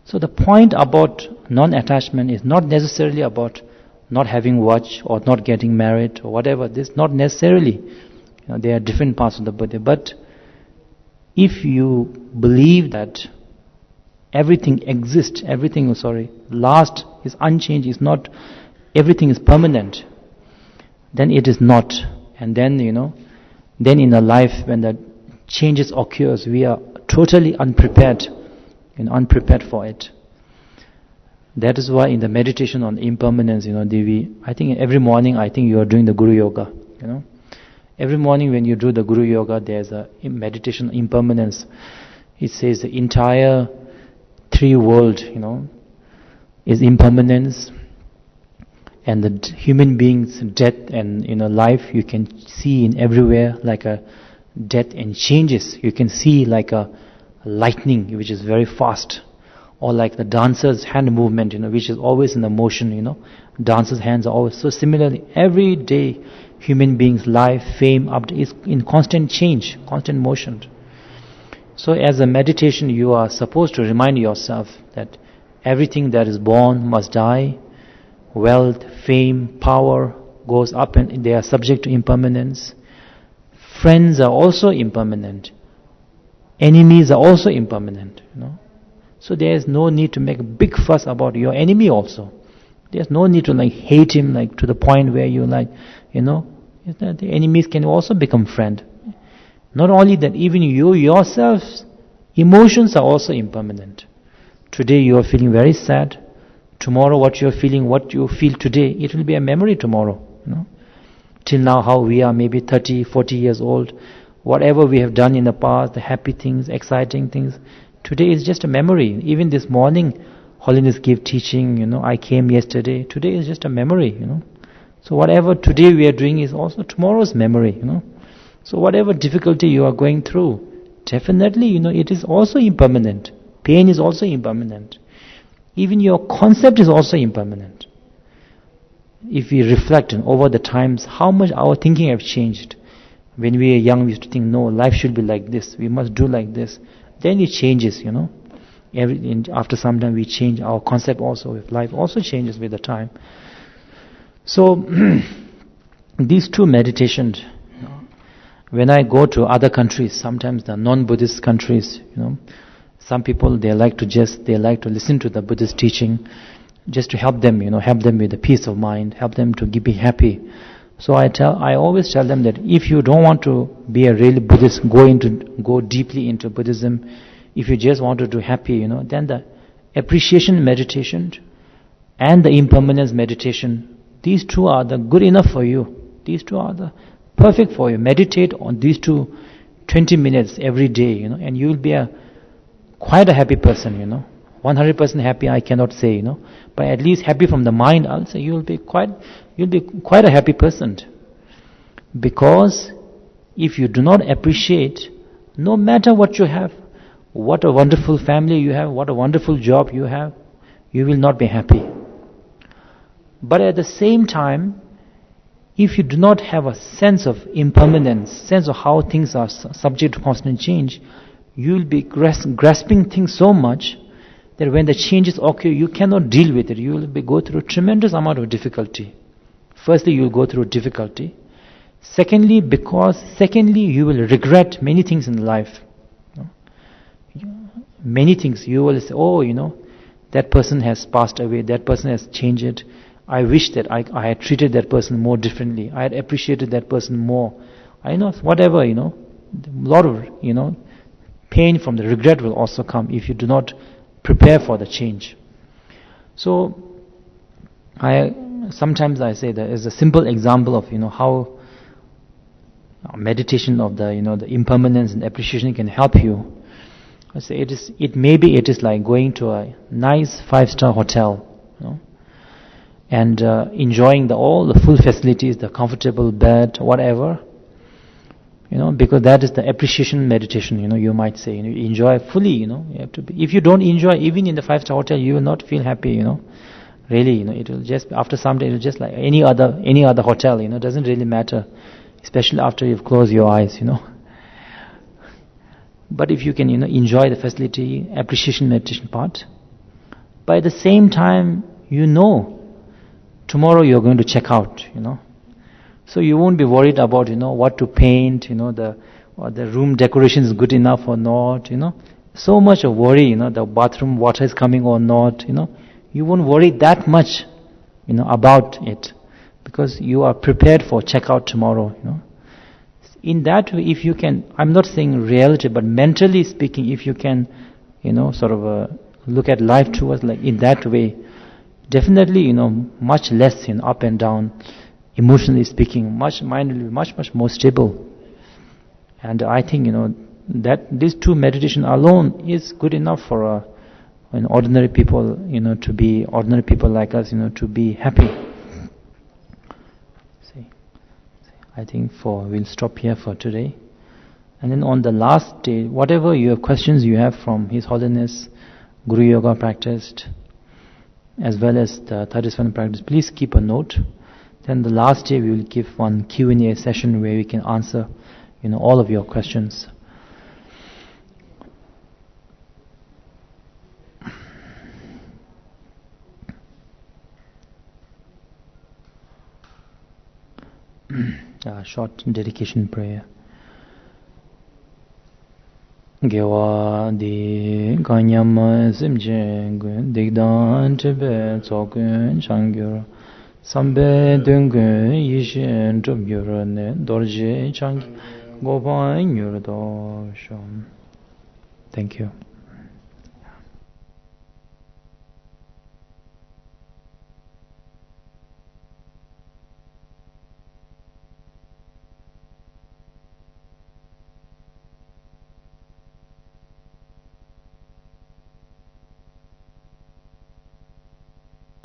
So the point about non-attachment is not necessarily about not having watch or not getting married or whatever. This not necessarily. There are different parts of the Buddha. But if you believe that everything exists, last is unchanged, is not, everything is permanent, then it is not. And then, then in a life when the changes occurs, we are totally unprepared for it. That is why in the meditation on impermanence, I think every morning, you are doing the Guru Yoga, Every morning when you do the Guru Yoga, there's a meditation on impermanence. It says the entire three world, is impermanence. And the human being's death and, life, you can see in everywhere like a death and changes. You can see like a lightning, which is very fast, or like the dancer's hand movement, which is always in the motion, Dancer's hands are always. So similarly, every day, human beings' life, fame, is in constant change, constant motion. So as a meditation, you are supposed to remind yourself that everything that is born must die. Wealth, fame, power goes up and they are subject to impermanence. Friends are also impermanent. Enemies are also impermanent, So there is no need to make a big fuss about your enemy also. There's no need to hate him to the point where you is that the enemies can also become friend. Not only that, even you yourselves, emotions are also impermanent. Today you are feeling very sad. Tomorrow what you are feeling, what you feel today, it will be a memory tomorrow. Till now how we are maybe 30, 40 years old, whatever we have done in the past, the happy things, exciting things, today is just a memory. Even this morning, Holiness gave teaching, I came yesterday, today is just a memory, So whatever today we are doing is also tomorrow's memory, So whatever difficulty you are going through, definitely, it is also impermanent. Pain is also impermanent. Even your concept is also impermanent. If we reflect over the times, how much our thinking have changed. When we are young, we used to think, no, life should be like this, we must do like this. Then it changes, After some time we change, our concept also with life also changes with the time. So, these two meditations, when I go to other countries, sometimes the non-Buddhist countries, some people, they like to listen to the Buddhist teaching, just to help them, help them with the peace of mind, help them to be happy. So I always tell them that if you don't want to be a real Buddhist, go deeply into Buddhism, if you just want to do happy, then the appreciation meditation and the impermanence meditation, these two are the good enough for you. These two are the perfect for you. Meditate on these two 20 minutes every day, and you will be quite a happy person, 100% happy I cannot say, but at least happy from the mind, I'll say you'll be quite a happy person. Because if you do not appreciate, no matter what you have, what a wonderful family you have, what a wonderful job you have, you will not be happy. But at the same time, if you do not have a sense of impermanence, sense of how things are subject to constant change, you will be grasping things so much that when the changes occur, you cannot deal with it. You will go through a tremendous amount of difficulty. Firstly, you will go through difficulty. Secondly, you will regret many things in life. Many things. You will say, that person has passed away, that person has changed. I wish that I had treated that person more differently. I had appreciated that person more. Whatever, a lot of, pain from the regret will also come if you do not prepare for the change. So, sometimes I say that as a simple example of, how meditation of the, the impermanence and appreciation can help you. I say it is like going to a nice 5-star hotel, and enjoying all the full facilities, the comfortable bed, whatever, because that is the appreciation meditation, you might say, you enjoy fully, you have to be. If you don't enjoy, even in the 5-star hotel, you will not feel happy, really, it will just, after some day, it will just like any other hotel, it doesn't really matter, especially after you've closed your eyes, But if you can, enjoy the facility, appreciation meditation part, by the same time, tomorrow you're going to check out, So you won't be worried about, what to paint, the room decoration is good enough or not, So much of worry, the bathroom water is coming or not, You won't worry that much, about it, because you are prepared for checkout tomorrow, In that way, if you can, I'm not saying reality, but mentally speaking, if you can, look at life towards like in that way, definitely, much less, up and down, emotionally speaking, mind will be much more stable. And I think, that these two meditation alone is good enough for ordinary people, to be ordinary people like us, to be happy. I think we'll stop here for today. And then on the last day, whatever your questions you have from His Holiness, Guru Yoga practiced, as well as the 37 practice, please keep a note. Then the last day we will give one Q&A session where we can answer, all of your questions. Short dedication prayer. Gewa di kanyam simche digdan tebe tsokun changyur Sambe Dungun Yishin Drum Yurane Dorje Chang Goban Yurdo Shom. Thank you.